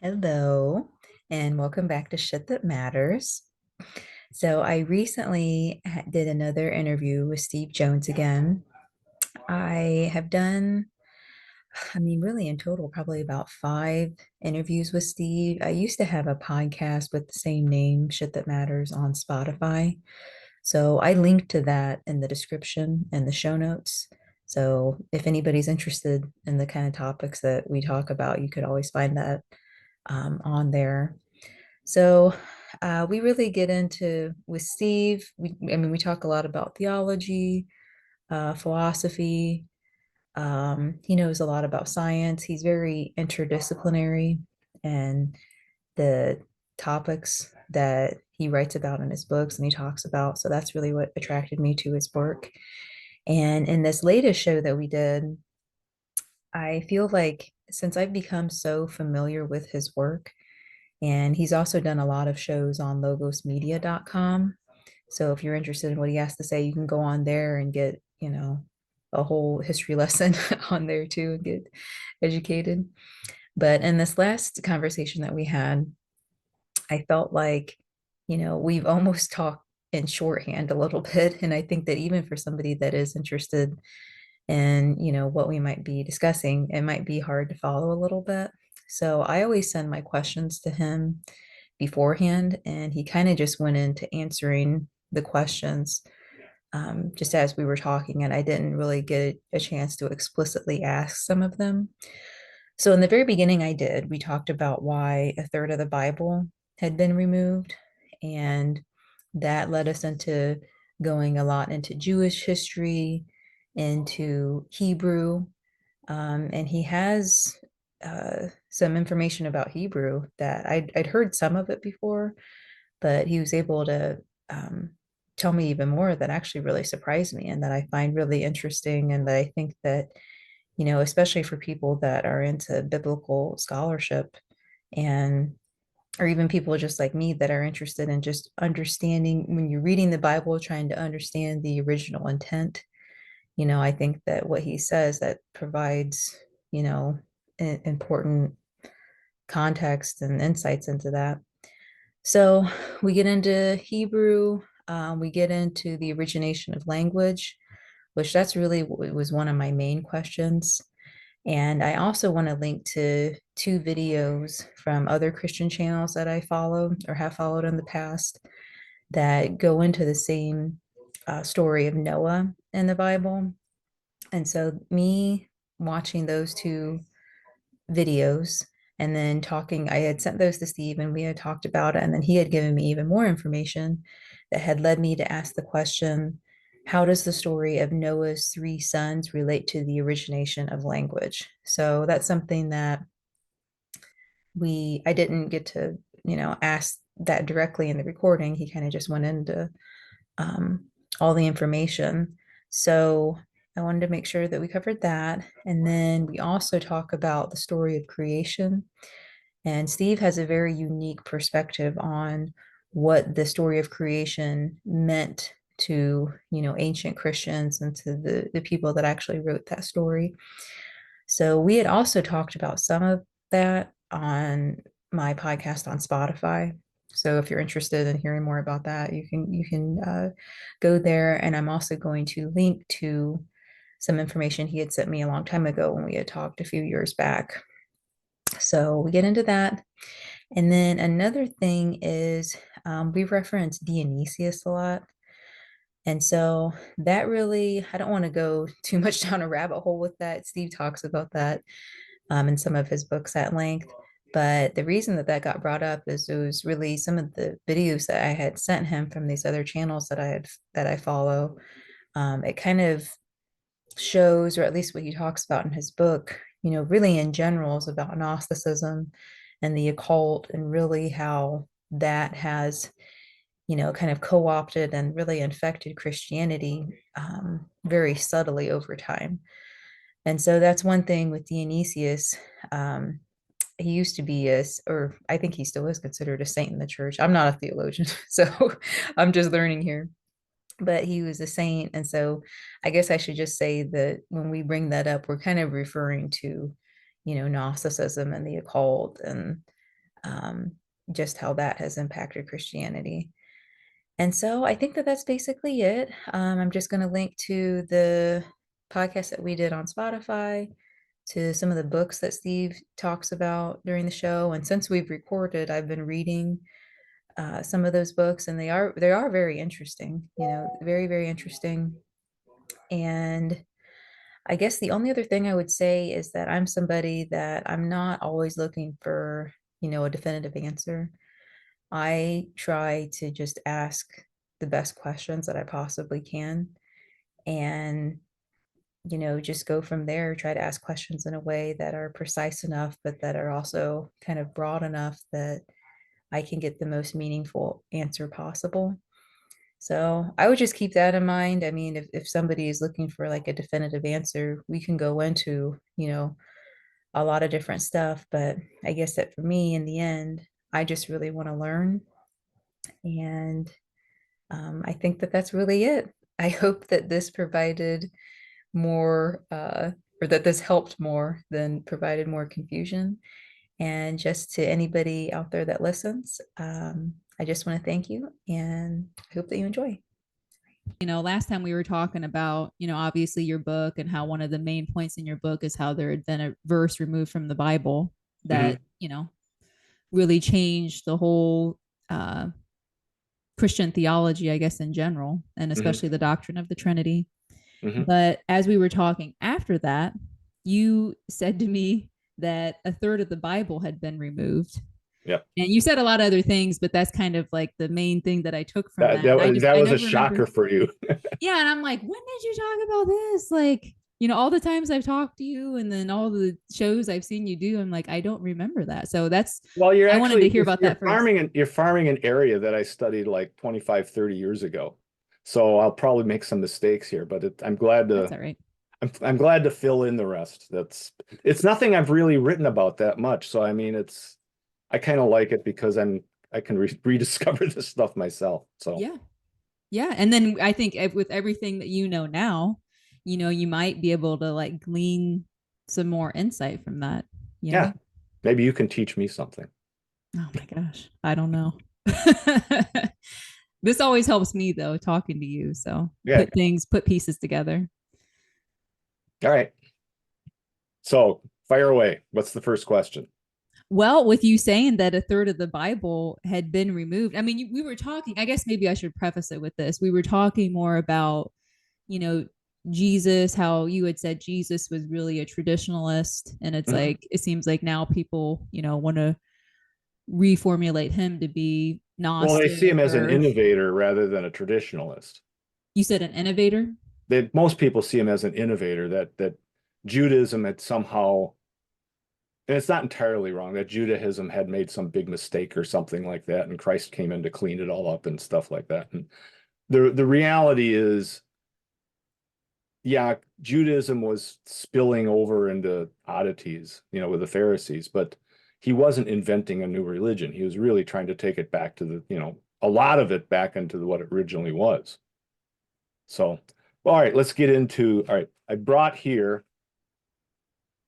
Hello, and welcome back to Shit That Matters. So, I recently did another interview with Steve Jones again. I have done, really in total, probably about 5 interviews with Steve. I used to have a podcast with the same name, Shit That Matters, on Spotify. So, I linked to that in the description and the show notes. So, if anybody's interested in the kind of topics that we talk about, you could always find that on there. So we really get into with Steve. We talk a lot about theology, philosophy. He knows a lot about science. He's very interdisciplinary, and the topics that he writes about in his books and he talks about. So that's really what attracted me to his work. And in this latest show that we did, I feel like since I've become so familiar with his work, and he's also done a lot of shows on logosmedia.com. So if you're interested in what he has to say, you can go on there and get, a whole history lesson on there too and get educated. But in this last conversation that we had, I felt like, we've almost talked in shorthand a little bit. And I think that even for somebody that is interested in, what we might be discussing, it might be hard to follow a little bit. So I always send my questions to him beforehand, and he kind of just went into answering the questions just as we were talking, and I didn't really get a chance to explicitly ask some of them. So in the very beginning, I did. We talked about why a third of the Bible had been removed, and that led us into going a lot into Jewish history, into Hebrew, and he has some information about Hebrew that I'd heard some of it before, but he was able to tell me even more that actually really surprised me and that I find really interesting. And that I think that, especially for people that are into biblical scholarship and or even people just like me that are interested in just understanding when you're reading the Bible, trying to understand the original intent. I think that what he says that provides, important context and insights into that. So we get into Hebrew, we get into the origination of language, which that's really what was one of my main questions. And I also want to link to 2 videos from other Christian channels that I follow or have followed in the past that go into the same story of Noah in the Bible. And so, me watching those 2 videos and then talking, I had sent those to Steve and we had talked about it. And then he had given me even more information that had led me to ask the question, how does the story of Noah's 3 sons relate to the origination of language? So that's something that I didn't get to, ask that directly in the recording. He kind of just went into um, all the information. So I wanted to make sure that we covered that. And then we also talk about the story of creation. And Steve has a very unique perspective on what the story of creation meant to, ancient Christians and to the people that actually wrote that story. So we had also talked about some of that on my podcast on Spotify. So if you're interested in hearing more about that, you can go there. And I'm also going to link to some information he had sent me a long time ago when we had talked a few years back. So we get into that. And then another thing is we reference Dionysius a lot. And so that really, I don't want to go too much down a rabbit hole with that. Steve talks about that in some of his books at length. But the reason that that got brought up is it was really some of the videos that I had sent him from these other channels that I follow. It kind of shows, or at least what he talks about in his book, really in general is about Gnosticism and the occult and really how that has, kind of co-opted and really infected Christianity very subtly over time. And so that's one thing with Dionysius. He used to be or I think he still is considered a saint in the church. I'm not a theologian, so I'm just learning here. But he was a saint. And so I guess I should just say that when we bring that up, we're kind of referring to, Gnosticism and the occult and um, just how that has impacted Christianity. And so I think that that's basically it. I'm just going to link to the podcast that we did on Spotify, to some of the books that Steve talks about during the show. And since we've recorded, I've been reading some of those books, and they are very interesting. Very very interesting. And I guess the only other thing I would say is that I'm somebody that I'm not always looking for, a definitive answer. I try to just ask the best questions that I possibly can, and just go from there. Try to ask questions in a way that are precise enough, but that are also kind of broad enough that I can get the most meaningful answer possible. So I would just keep that in mind. I mean, if somebody is looking for like a definitive answer, we can go into, a lot of different stuff. But I guess that for me, in the end, I just really want to learn. And I think that that's really it. I hope that this provided more, or that this helped more than provided more confusion. And just to anybody out there that listens, I just want to thank you, and I hope that you enjoy. Last time we were talking about, obviously your book, and how one of the main points in your book is how there had been a verse removed from the Bible that, really changed the whole Christian theology, I guess, in general, and especially the doctrine of the Trinity. But as we were talking after that, you said to me that a third of the Bible had been removed. Yep. And you said a lot of other things, but that's kind of like the main thing that I took from that. That was a shocker for you. Yeah. And I'm like, when did you talk about this? Like, all the times I've talked to you, and then all the shows I've seen you do, I'm like, I don't remember that. So that's, well, I wanted to hear about that first. You're farming an area that I studied like 25, 30 years ago. So I'll probably make some mistakes here, but I'm glad to, that's all right. I'm glad to fill in the rest. It's nothing I've really written about that much. So, I mean, I kind of like it because I can rediscover this stuff myself. So yeah. And then I think with everything that now, you might be able to like glean some more insight from that. Yeah, maybe you can teach me something. Oh my gosh, I don't know. This always helps me though, talking to you. So put pieces together. All right. So fire away. What's the first question? Well, with you saying that a third of the Bible had been removed, I mean, we were talking, I guess maybe I should preface it with this. We were talking more about, Jesus, how you had said Jesus was really a traditionalist. And it's like, it seems like now people, want to reformulate him to be Gnostic. Well, they see him as an innovator rather than a traditionalist. You said an innovator? Most people see him as an innovator, that Judaism had somehow, and it's not entirely wrong, that Judaism had made some big mistake or something like that, and Christ came in to clean it all up and stuff like that. And the reality is, yeah, Judaism was spilling over into oddities, with the Pharisees, but he wasn't inventing a new religion. He was really trying to take it back to a lot of it back into what it originally was. So, all right, let's get into, all right, I brought here,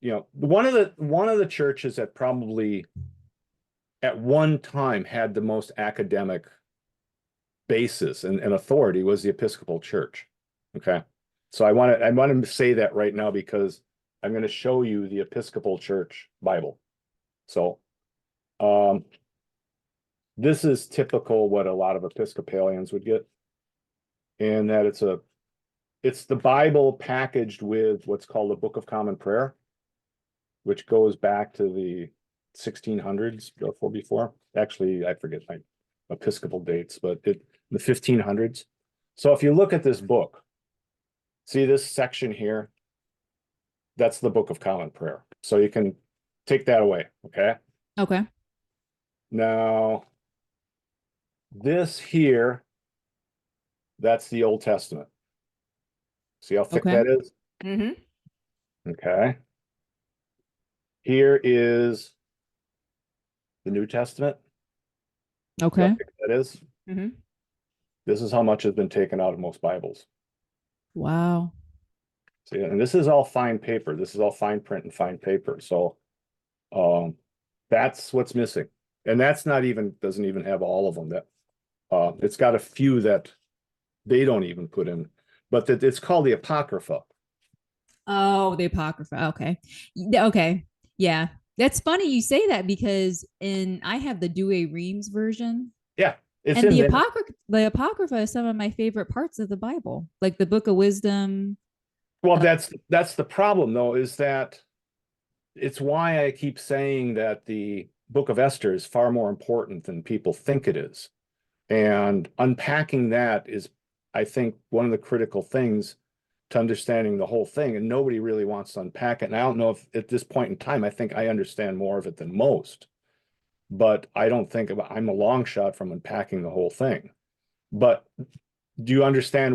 one of the churches that probably at one time had the most academic basis and authority was the Episcopal Church. Okay. So I want to say that right now because I'm going to show you the Episcopal Church Bible. So this is typical what a lot of Episcopalians would get, and that it's the Bible packaged with what's called the Book of Common Prayer, which goes back to the 1600s before. Actually, I forget my Episcopal dates, but the 1500s. So if you look at this book, see this section here? That's the Book of Common Prayer. So you can take that away, okay? Okay. Now, this here, that's the Old Testament. See how thick that is? Mm-hmm. Okay. Here is the New Testament. Okay. See how thick that is? Mm-hmm. This is how much has been taken out of most Bibles. Wow. See, and this is all fine paper. This is all fine print and fine paper. So that's what's missing. And that's not even, doesn't even have all of them. That it's got a few that they don't even put in, but that it's called the Apocrypha. Oh, the Apocrypha. Okay. Okay. Yeah. That's funny you say that because I have the Douay Reams version. Yeah, it's And in there. the Apocrypha is some of my favorite parts of the Bible, like the Book of Wisdom. Well, Uh, that's the problem though, is that it's why I keep saying that the Book of Esther is far more important than people think it is. And unpacking that is, I think, one of the critical things to understanding the whole thing. And nobody really wants to unpack it. And I don't know if at this point in time, I think I understand more of it than most. But I don't think I'm a long shot from unpacking the whole thing. But do you understand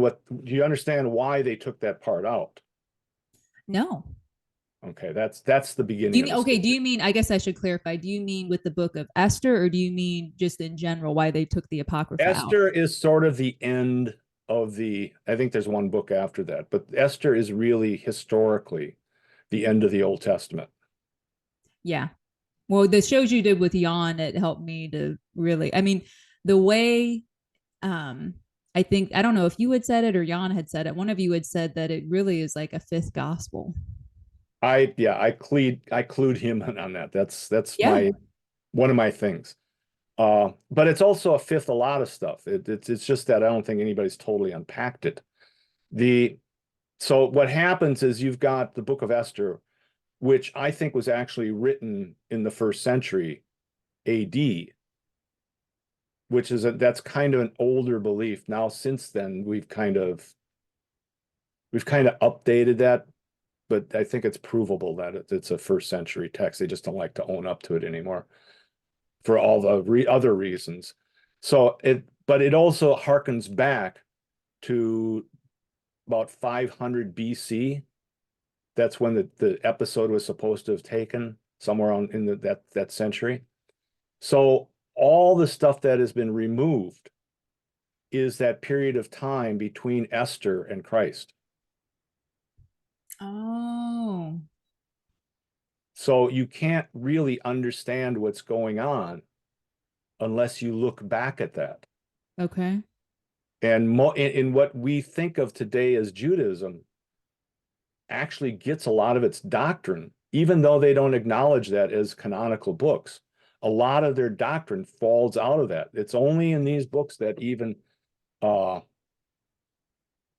why they took that part out? no. Okay, that's the Do beginning you of mean the okay? Do story. you mean? I guess I should clarify. Do you mean with the Book of Esther, or do you mean just in general why they took the Apocrypha out? Esther is sort of the end of I think there's one book after that, but Esther is really historically the end of the Old Testament. Yeah. Well, the shows you did with Jan, it helped me to really. I mean, the way um I think I don't know if you had said it or Jan had said it. One of you had said that it really is like a fifth gospel. I clued him in on that. That's Yeah. my one of my things. But it's also a fifth a lot of stuff. It's just that I don't think anybody's totally unpacked it. The So what happens is you've got the Book of Esther, which I think was actually written in the first century AD, which is that's kind of an older belief. Now, since then, we've kind of updated that, but I think it's provable that it's a first century text. They just don't like to own up to it anymore for all the other reasons. But it also harkens back to about 500 BC. That's when the episode was supposed to have taken somewhere on in that century. So all the stuff that has been removed is that period of time between Esther and Christ. Oh, So you can't really understand what's going on unless you look back at that. okay. And in what we think of today as Judaism actually gets a lot of its doctrine, even though they don't acknowledge that as canonical books. A lot of their doctrine falls out of that. It's only in these books uh,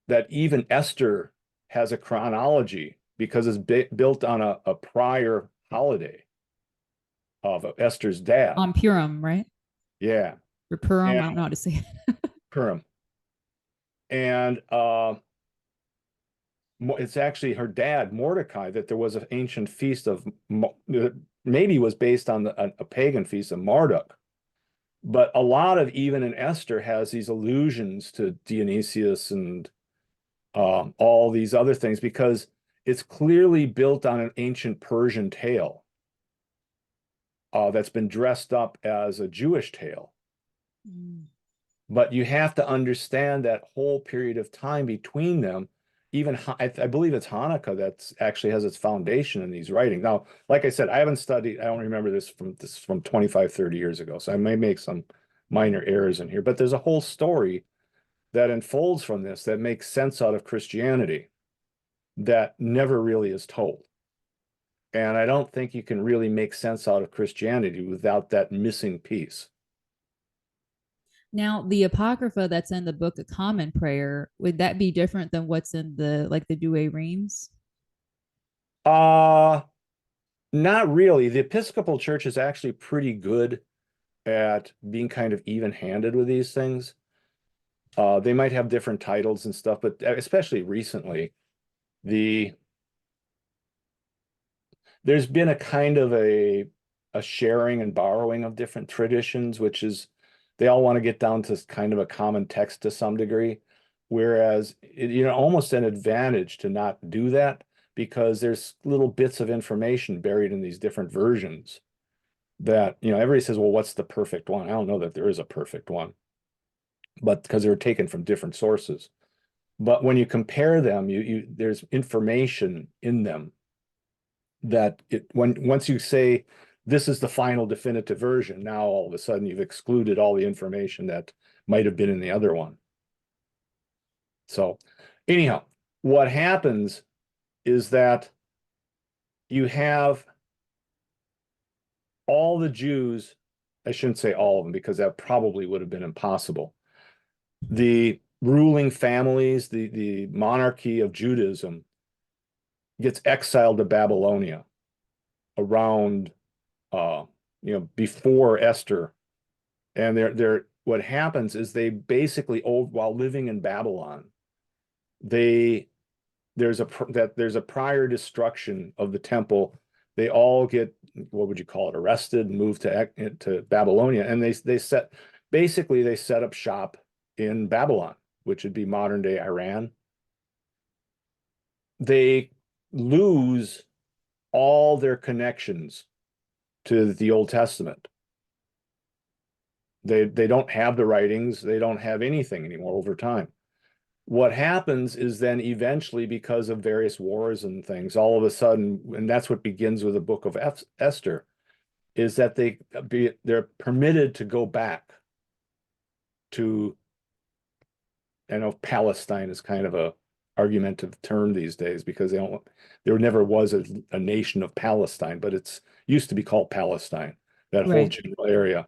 that even Esther has a chronology because it's built on a prior holiday of Esther's dad. On Purim, right? Yeah, Or Purim, and I don't know how to say it. Purim. And it's actually her dad, Mordecai, that there was an ancient feast of, maybe was based on a pagan feast of Marduk. But a lot of even in Esther has these allusions to Dionysius and all these other things because it's clearly built on an ancient Persian tale that's been dressed up as a Jewish tale. Mm. But you have to understand that whole period of time between them. Even I believe it's Hanukkah that's actually has its foundation in these writings. Now, like I said, I haven't studied, I don't remember this from 25, 30 years ago. So I may make some minor errors in here, but there's a whole story that unfolds from this that makes sense out of Christianity that never really is told. And I don't think you can really make sense out of Christianity without that missing piece. Now, the Apocrypha that's in the Book of Common Prayer, would that be different than what's in the Douay Reams? Uh, Not really. The Episcopal Church is actually pretty good at being kind of even-handed with these things. They might have different titles and stuff, but especially recently, the there's been a kind of a sharing and borrowing of different traditions, which is they all want to get down to kind of a common text to some degree, whereas almost an advantage to not do that because there's little bits of information buried in these different versions that everybody says, well, what's the perfect one? I don't know that there is a perfect one, but because they were taken from different sources. But when you compare them, there's information in them that once you say this is the final definitive version. Now, all of a sudden, you've excluded all the information that might have been in the other one. So anyhow, what happens is that you have all the Jews, I shouldn't say all of them because that probably would have been impossible. The ruling families, the monarchy of Judaism gets exiled to Babylonia around before Esther. And what happens is they basically, while living in Babylon, there's a prior destruction of the temple. They all get, what would you call it, arrested and moved to Babylonia, and they set up shop in Babylon, which would be modern day Iran. They lose all their connections to the Old Testament. They don't have the writings, they don't have anything anymore over time. What happens is then eventually, because of various wars and things, all of a sudden, and that's what begins with the book of Esther, is that they're permitted to go back to, I know Palestine is kind of a argumentative term these days because there never was a nation of Palestine, but it's used to be called Palestine, that whole general area.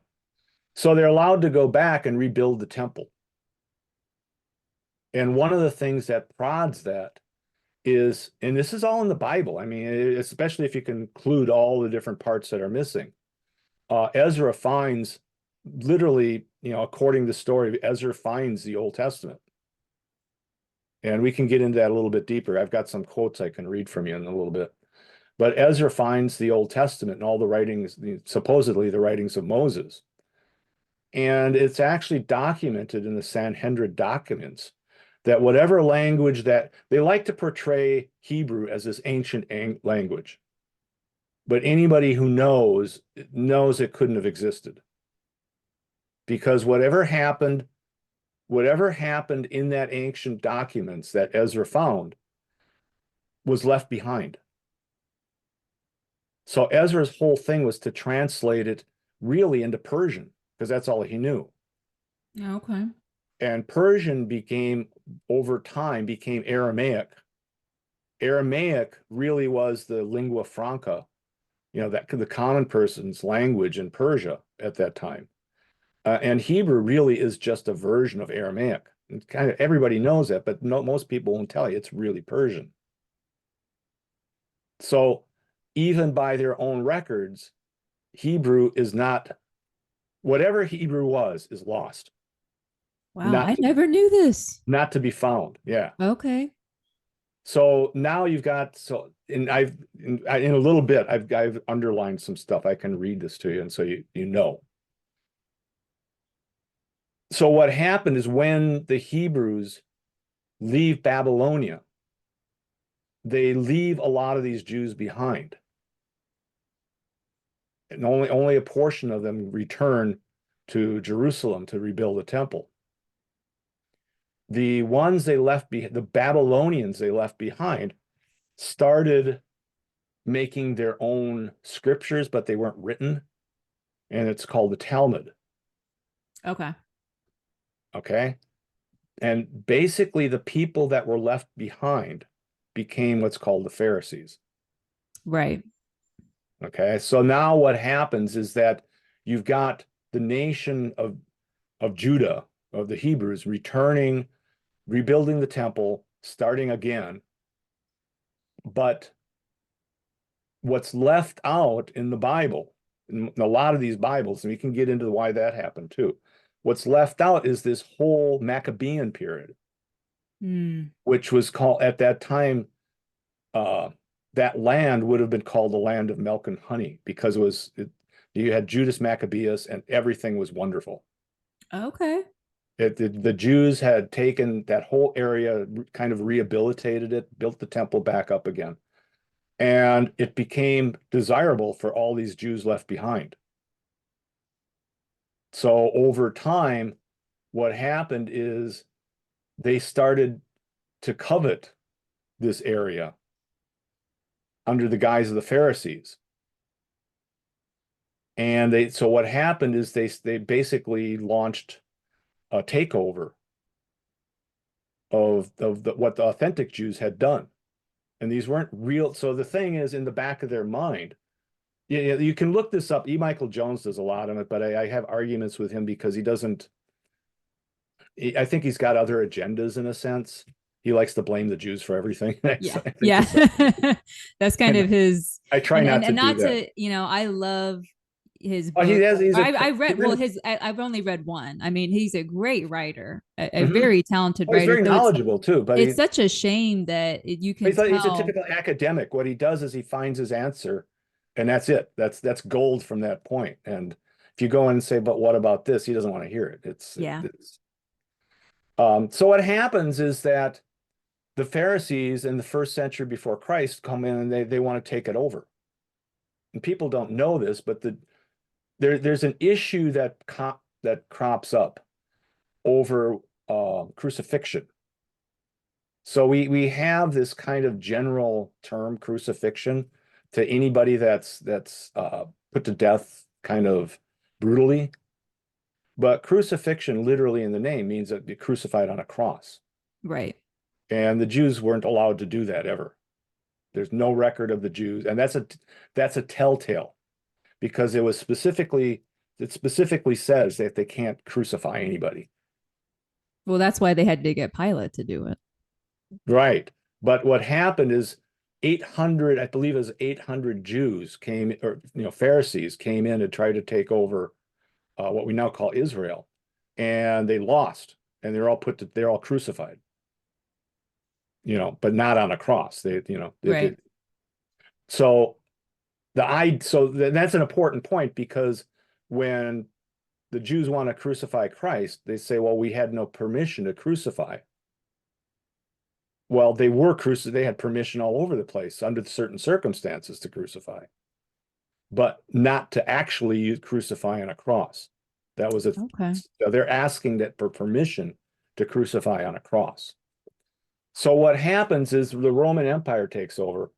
So they're allowed to go back and rebuild the temple. And one of the things that prods that is, and this is all in the Bible, I mean, especially if you can include all the different parts that are missing. Ezra finds, literally, according to the story, Ezra finds the Old Testament. And we can get into that a little bit deeper. I've got some quotes I can read from you in a little bit. But Ezra finds the Old Testament and all the writings, supposedly the writings of Moses. And it's actually documented in the Sanhedrin documents that whatever language that they like to portray Hebrew as this ancient language. But anybody who knows it couldn't have existed. Because whatever happened in that ancient documents that Ezra found was left behind. So Ezra's whole thing was to translate it really into Persian, because that's all he knew. Okay. And Persian over time became Aramaic. Aramaic really was the lingua franca, the common person's language in Persia at that time. And Hebrew really is just a version of Aramaic. And kind of everybody knows that, but most people won't tell you it's really Persian. So even by their own records, Hebrew is not, whatever Hebrew is lost. Wow, I never knew this. Not to be found. Yeah. Okay. So now you've got, in a little bit, I've underlined some stuff. I can read this to you, and so you know. So what happened is when the Hebrews leave Babylonia, they leave a lot of these Jews behind. And only a portion of them return to Jerusalem to rebuild the temple. The ones the Babylonians they left behind, started making their own scriptures, but they weren't written. And it's called the Talmud. Okay. Okay. And basically the people that were left behind became what's called the Pharisees. Right. Okay. So now what happens is that you've got the nation of Judah, of the Hebrews, returning, rebuilding the temple, starting again. But what's left out in the Bible, in a lot of these Bibles, and we can get into why that happened too. What's left out is this whole Maccabean period, which was called, at that time, that land would have been called the land of milk and honey, because you had Judas Maccabeus and everything was wonderful. Okay. The Jews had taken that whole area, kind of rehabilitated it, built the temple back up again. And it became desirable for all these Jews left behind. So over time, what happened is they started to covet this area under the guise of the Pharisees. And so what happened is they basically launched a takeover of what the authentic Jews had done. And these weren't real. So the thing is, in the back of their mind, you can look this up. E. Michael Jones does a lot of it, but I have arguments with him because he doesn't. I think he's got other agendas in a sense. He likes to blame the Jews for everything. Yeah. I think Yeah. That's kind and of his, I try not to and do not that. to, I love his Oh, book. he's a I read, well, tremendous. I've only read one. I mean, he's a great writer, a Mhm. very talented Oh, he's writer. very So knowledgeable too, but it's such a shame that you can he's a tell. typical academic. What he does is he finds his answer, and that's it. That's gold from that point. And if you go in and say, "But what about this?" He doesn't want to hear it. Yeah. So what happens is that the Pharisees in the first century before Christ come in and they want to take it over. And people don't know this, but there's an issue that crops up over crucifixion. So we have this kind of general term crucifixion to anybody that's put to death kind of brutally. But crucifixion, literally in the name, means that you're crucified on a cross. Right. And the Jews weren't allowed to do that ever. There's no record of the Jews, and that's a telltale because it specifically says that they can't crucify anybody. Well, that's why they had to get Pilate to do it. Right. But what happened is 800, I believe it was 800 Jews came, or Pharisees came in to try to take over what we now call Israel, and they lost, and they're all crucified. But not on a cross. Right. So that's an important point because when the Jews want to crucify Christ, they say, well, we had no permission to crucify. Well, they had permission all over the place under certain circumstances to crucify, but not to actually crucify on a cross. Okay. So they're asking that for permission to crucify on a cross. So what happens is the Roman Empire takes over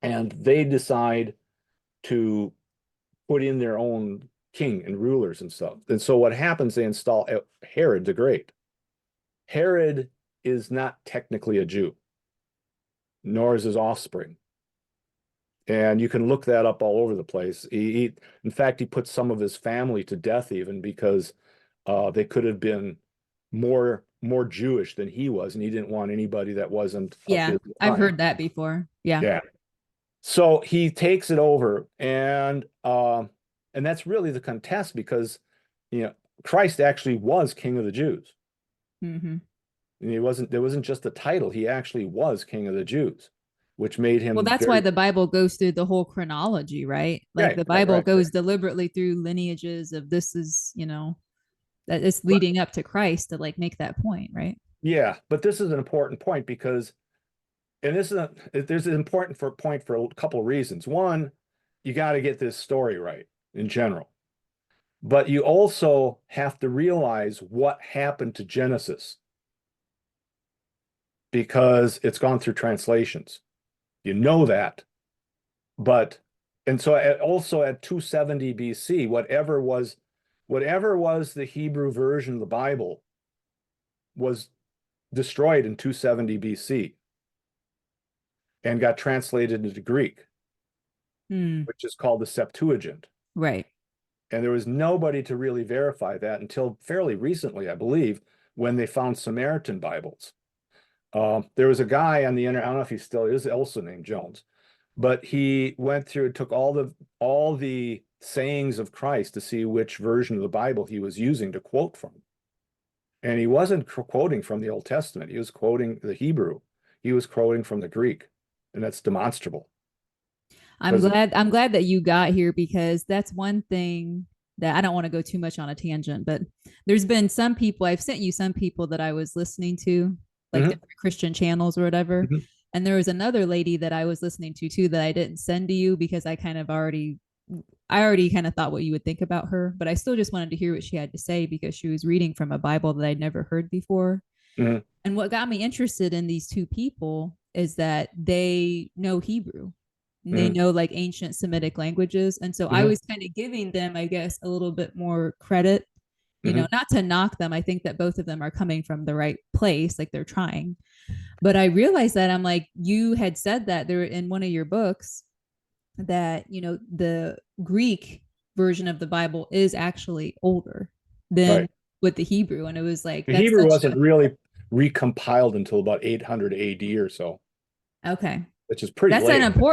and they decide to put in their own king and rulers and stuff. And so what happens, they install Herod the Great. Herod is not technically a Jew, nor is his offspring. And you can look that up all over the place. In fact, he put some of his family to death even because they could have been more Jewish than he was, and he didn't want anybody that wasn't of Yeah. his I've line. heard that before. Yeah. Yeah. So he takes it over, and that's really the contest because Christ actually was King of the Jews. Mm-hmm. And there wasn't just a title, he actually was King of the Jews, which made Well, him that's why very the Bible goes through the whole chronology, right? Like right, the right, Bible right, goes deliberately through lineages of this is, that it's right. leading up to Christ to like make that point, right? Yeah, but this is an important point because, and there's an important point for a couple of reasons. One, you got to get this story right in general, but you also have to realize what happened to Genesis because it's gone through translations. You know that, but and so also at 270 BC, whatever was the Hebrew version of the Bible was destroyed in 270 BC and got translated into Greek, Hmm. which is called the Septuagint. Right. And there was nobody to really verify that until fairly recently, I believe, when they found Samaritan Bibles. There was a guy on the internet, I don't know if he still is, also named Jones, but he went through and took all the sayings of Christ to see which version of the Bible he was using to quote from. And he wasn't quoting from the Old Testament. He was quoting the Hebrew. He was quoting from the Greek, and that's demonstrable. I'm Because glad I'm glad that you got here because that's one thing that I don't want to go too much on a tangent, but there's been some people I've sent you some people that I was listening to, like Mhm, different Christian channels or whatever. mhm, And there was another lady that I was listening to too that I didn't send to you because I already kind of thought what you would think about her, but I still just wanted to hear what she had to say because she was reading from a Bible that I'd never heard before. mhm. And what got me interested in these two people is that they know Hebrew. and they know like ancient Semitic languages. And so I Mhm. was kind of giving them, I guess, a little bit more credit, you know, Mhm. not to knock them. I think that both of them are coming from the right place, like they're trying. But I realized that I'm like, you had said that there in one of your books that, you know, the Greek version of the Bible is actually older than Right. with the Hebrew. And it was like, The that's Hebrew such wasn't really recompiled until about 800 AD or so, a, okay. which is pretty late.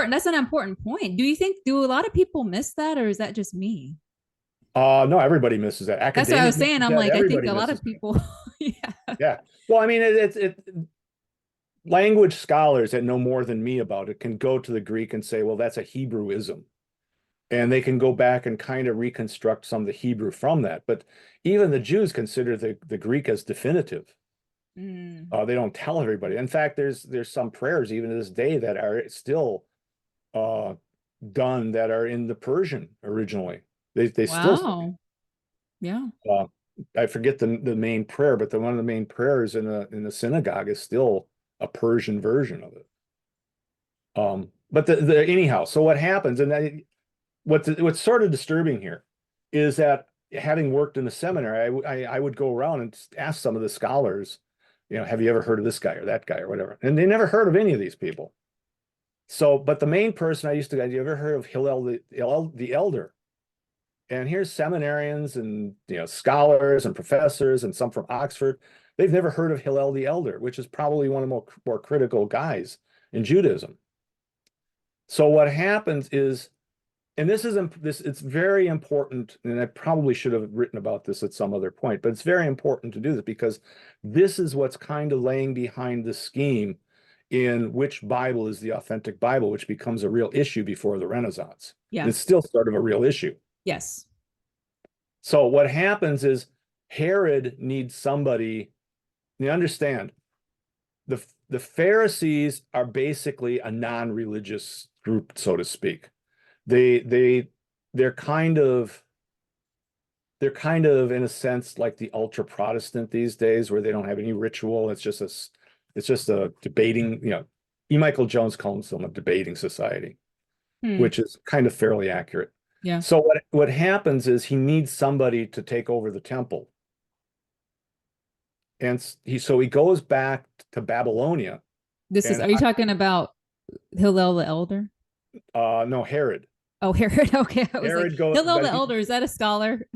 That's an important point. Do you think, do a lot of people miss that, or is that just me? No, everybody misses that. That's what I Academia was saying. misses I'm that. like, I think Everybody a lot misses of that. people, yeah. Yeah. Well, I mean, language scholars that know more than me about it can go to the Greek and say, well, that's a Hebrewism. And they can go back and kind of reconstruct some of the Hebrew from that. But even the Jews consider the Greek as definitive. Mm, They don't tell everybody. In fact, there's some prayers even to this day that are still uh, done that are in the Persian originally. They still wow. Yeah. uh, I forget the main prayer, but the one of the main prayers in the synagogue is still a Persian version of it. But the anyhow, so what happens, and what's sort of disturbing here is that having worked in a seminary, I would go around and ask some of the scholars, you know, have you ever heard of this guy or that guy or whatever? And they never heard of any of these people. So, but the main person I used to, have you ever heard of Hillel the Elder? And here's seminarians and scholars and professors and some from Oxford. They've never heard of Hillel the Elder, which is probably one of the more critical guys in Judaism. So what happens is, and this it's very important, and I probably should have written about this at some other point, but it's very important to do this because this is what's kind of laying behind the scheme in which Bible is the authentic Bible, which becomes a real issue before the Renaissance. And Yeah. it's still sort of a real issue. Yes. So what happens is Herod needs somebody. You understand, the Pharisees are basically a non-religious group, so to speak. They they're kind of in a sense like the ultra Protestant these days, where they don't have any ritual. It's just a debating. E. Michael Jones calls them a debating society, Hmm. which is kind of fairly accurate. Yeah. So what happens is he needs somebody to take over the temple. And he goes back to Babylonia. This is, And are you talking about Hillel the Elder? no, Herod. Oh, Herod. Okay. I was like, Herod goes, Hillel but the Elder, is that a scholar?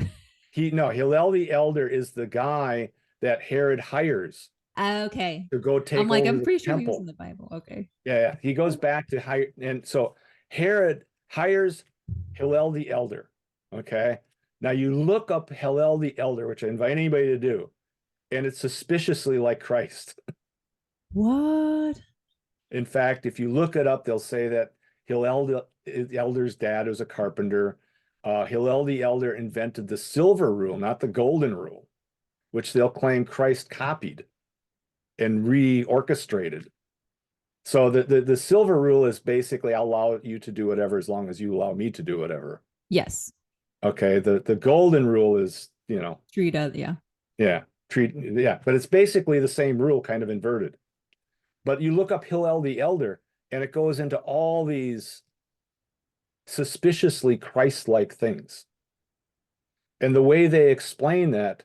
no, Hillel the Elder is the guy that Herod hires Okay. to go I'm take like, over I'm the pretty sure he was in temple. the Bible. Okay. Yeah, he goes back to hire, and so Herod hires Hillel the Elder. Okay. Now you look up Hillel the Elder, which I invite anybody to do, and it's suspiciously like Christ. What? In fact, if you look it up, they'll say that Hillel the Elder's dad was a carpenter. Hillel the Elder invented the silver rule, not the golden rule, which they'll claim Christ copied and reorchestrated. So the silver rule is basically I'll allow you to do whatever as long as you allow me to do whatever. Yes. Okay. The golden rule is, Street, yeah. yeah, but it's basically the same rule, kind of inverted. But you look up Hillel the Elder, and it goes into all these suspiciously Christ-like things. And the way they explain that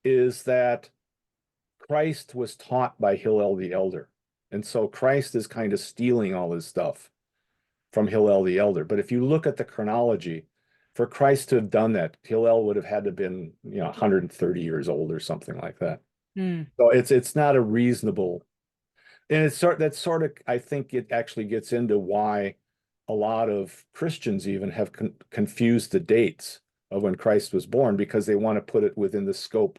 is that Christ was taught by Hillel the Elder. And so Christ is kind of stealing all this stuff from Hillel the Elder. But if you look at the chronology, for Christ to have done that, Hillel would have had to have been, 130 years old or something like that. Hmm. So it's not a reasonable, and that's sort of, I think it actually gets into why a lot of Christians even have confused the dates of when Christ was born, because they want to put it within the scope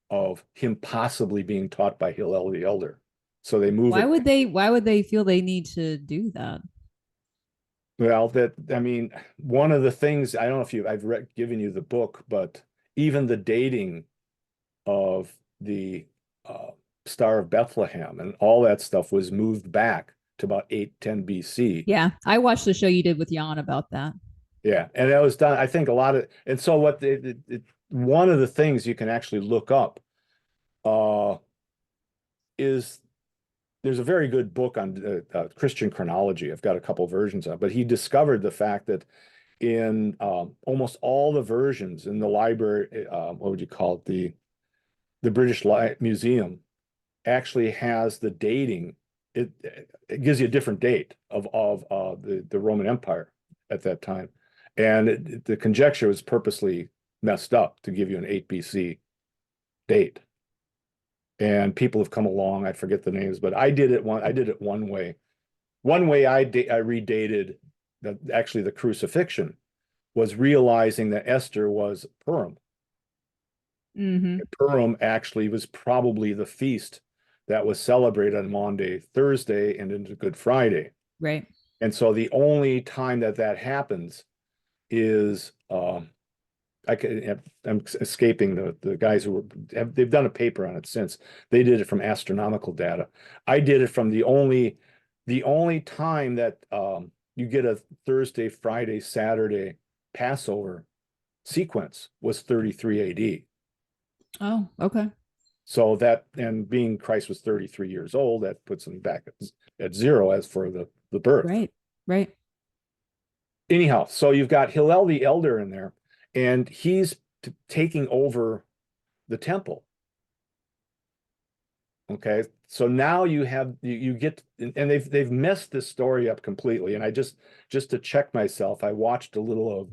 of him possibly being taught by Hillel the Elder. So they move it. Why would they feel they need to do that? Well, I mean, one of the things, I don't know if given you the book, but even the dating of the Star of Bethlehem and all that stuff was moved back to about 810 BC. Yeah. I watched the show you did with Jan about that. Yeah, and that was done, I think, a lot of, and so one of the things you can actually look up is there's a very good book on Christian chronology. I've got a couple versions of, but he discovered the fact that in almost all the versions in the library, what would you call it? The British Museum actually has the dating. It gives you a different date of the Roman Empire at that time, and the conjecture was purposely messed up to give you an 8 BC date. And people have come along, I forget the names, but I did it one way. One way I redated actually the crucifixion was realizing that Esther was Purim. Mm-hmm. Purim actually was probably the feast that was celebrated on Maundy, Thursday, and into Good Friday. Right. And so the only time that happens is I'm escaping the guys who they've done a paper on it since. They did it from astronomical data. I did it from the only time that you get a Thursday, Friday, Saturday Passover sequence was 33 AD. Oh, okay. So that, and being Christ was 33 years old, that puts him back at 0 as for the birth. Right. Right. Anyhow, so you've got Hillel the elder in there, and he's taking over the temple. Okay, so now you get, and they've messed this story up completely. And I just to check myself, I watched a little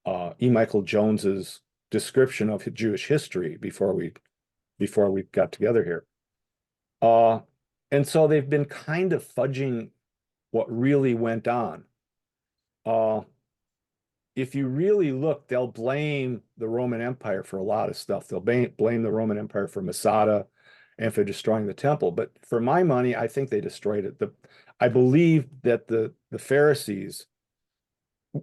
of E. Michael Jones's description of Jewish history before we got together here. And so they've been kind of fudging what really went on. If you really look, they'll blame the Roman Empire for a lot of stuff. They'll blame the Roman Empire for Masada and for destroying the temple. But for my money, I think they destroyed it. I believe that the Pharisees,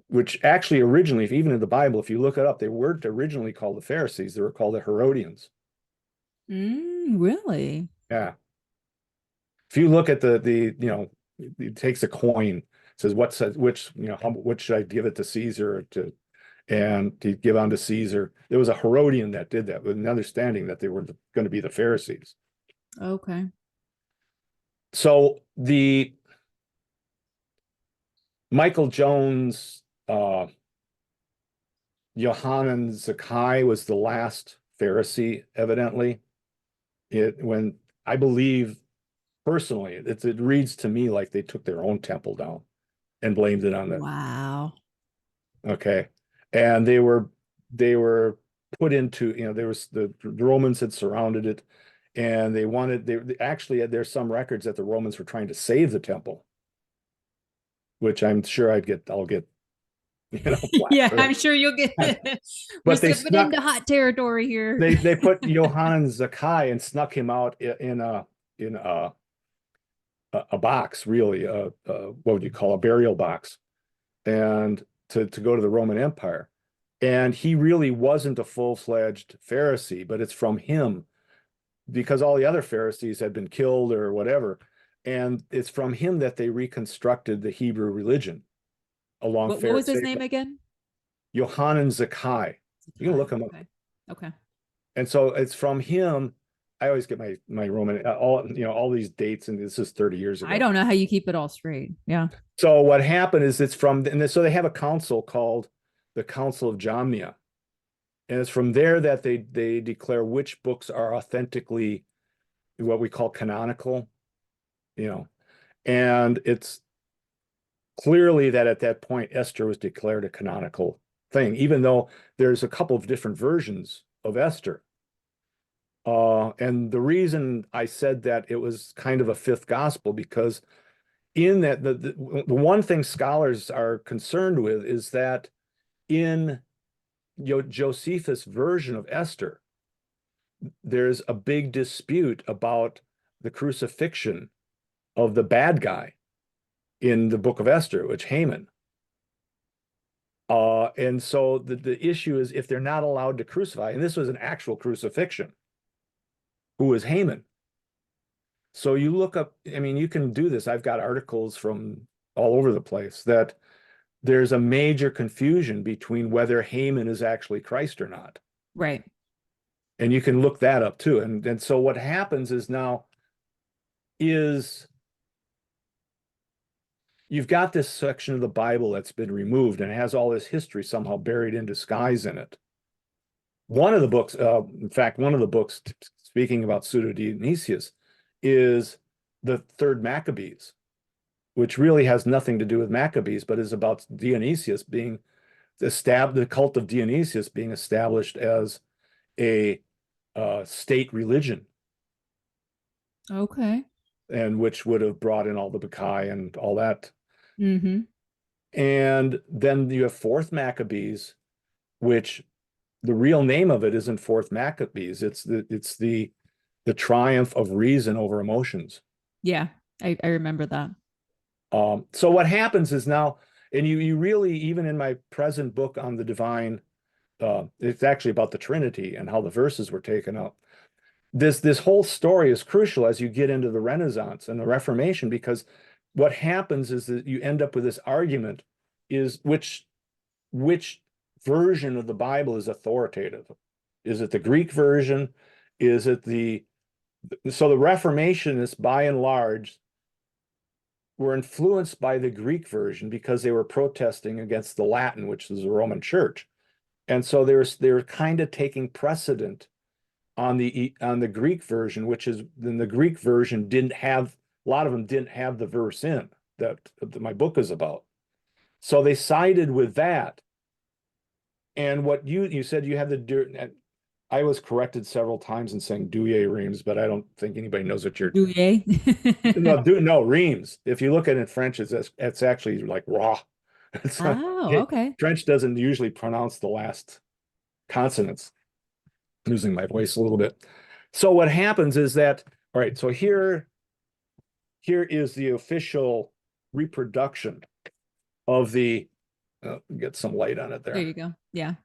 which actually originally, even in the Bible, if you look it up, they weren't originally called the Pharisees. They were called the Herodians. Really? Yeah. If you look at it takes a coin, says which should I give it to Caesar and to give on to Caesar. There was a Herodian that did that with an understanding that they were going to be the Pharisees. Okay. So the Michael Jones, Yohanan Zakkai was the last Pharisee, evidently. When I believe personally, it reads to me like they took their own temple down and blamed it on them. Wow. Okay. And they were put into, there was the Romans had surrounded it, and they actually had, there's some records that the Romans were trying to save the temple, which I'm sure I'll get yeah, I'm sure you'll get we're but they stepping into hot territory here. They put Yohanan Zakkai and snuck him out in a box, really, what would you call a burial box, and to go to the Roman Empire. And he really wasn't a full-fledged Pharisee, but it's from him, because all the other Pharisees had been killed or whatever. And it's from him that they reconstructed the Hebrew religion. What was his name again? Yohanan Zakkai. You can look him up. Okay. And so it's from him. I always get my Roman, all these dates, and this is 30 years ago. I don't know how you keep it all straight. Yeah. So what happened is so they have a council called the Council of Jamnia. And it's from there that they declare which books are authentically what we call canonical, and it's clearly that at that point, Esther was declared a canonical thing, even though there's a couple of different versions of Esther. And the reason I said that it was kind of a fifth gospel, because in that, the one thing scholars are concerned with is that in Josephus' version of Esther, there's a big dispute about the crucifixion of the bad guy in the book of Esther, which Haman. And so the issue is, if they're not allowed to crucify, and this was an actual crucifixion, who was Haman? So you look up, you can do this. I've got articles from all over the place that there's a major confusion between whether Haman is actually Christ or not. Right. And you can look that up too. And so what happens is now, is you've got this section of the Bible that's been removed and it has all this history somehow buried in disguise in it. One of the books, in fact, one of the books speaking about Pseudo Dionysius is the Third Maccabees, which really has nothing to do with Maccabees, but is about Dionysius being the cult of Dionysius being established as a state religion, Okay. and which would have brought in all the Bacchae and all that. Mm-hmm. And then you have Fourth Maccabees, which the real name of it isn't Fourth Maccabees. It's the triumph of reason over emotions. Yeah, I remember that. So what happens is now, and you really, even in my present book on the divine, it's actually about the Trinity and how the verses were taken out. This whole story is crucial as you get into the Renaissance and the Reformation, because what happens is that you end up with this argument is which version of the Bible is authoritative? Is it the Greek version? Is it so the Reformationists by and large were influenced by the Greek version because they were protesting against the Latin, which is the Roman Church. And so they were kind of taking precedent on the Greek version, which is then the Greek version didn't have, a lot of them didn't have the verse in that my book is about. So they sided with that. And what you said you had I was corrected several times in saying douye Reims, but I don't think anybody knows what you're Douillet. no Reims. If you look at it in French, it's actually like raw. It's not, Oh, okay. French doesn't usually pronounce the last consonants. I'm losing my voice a little bit. So what happens is that, all right, so here is the official reproduction of get some light on it there. There you go. Yeah.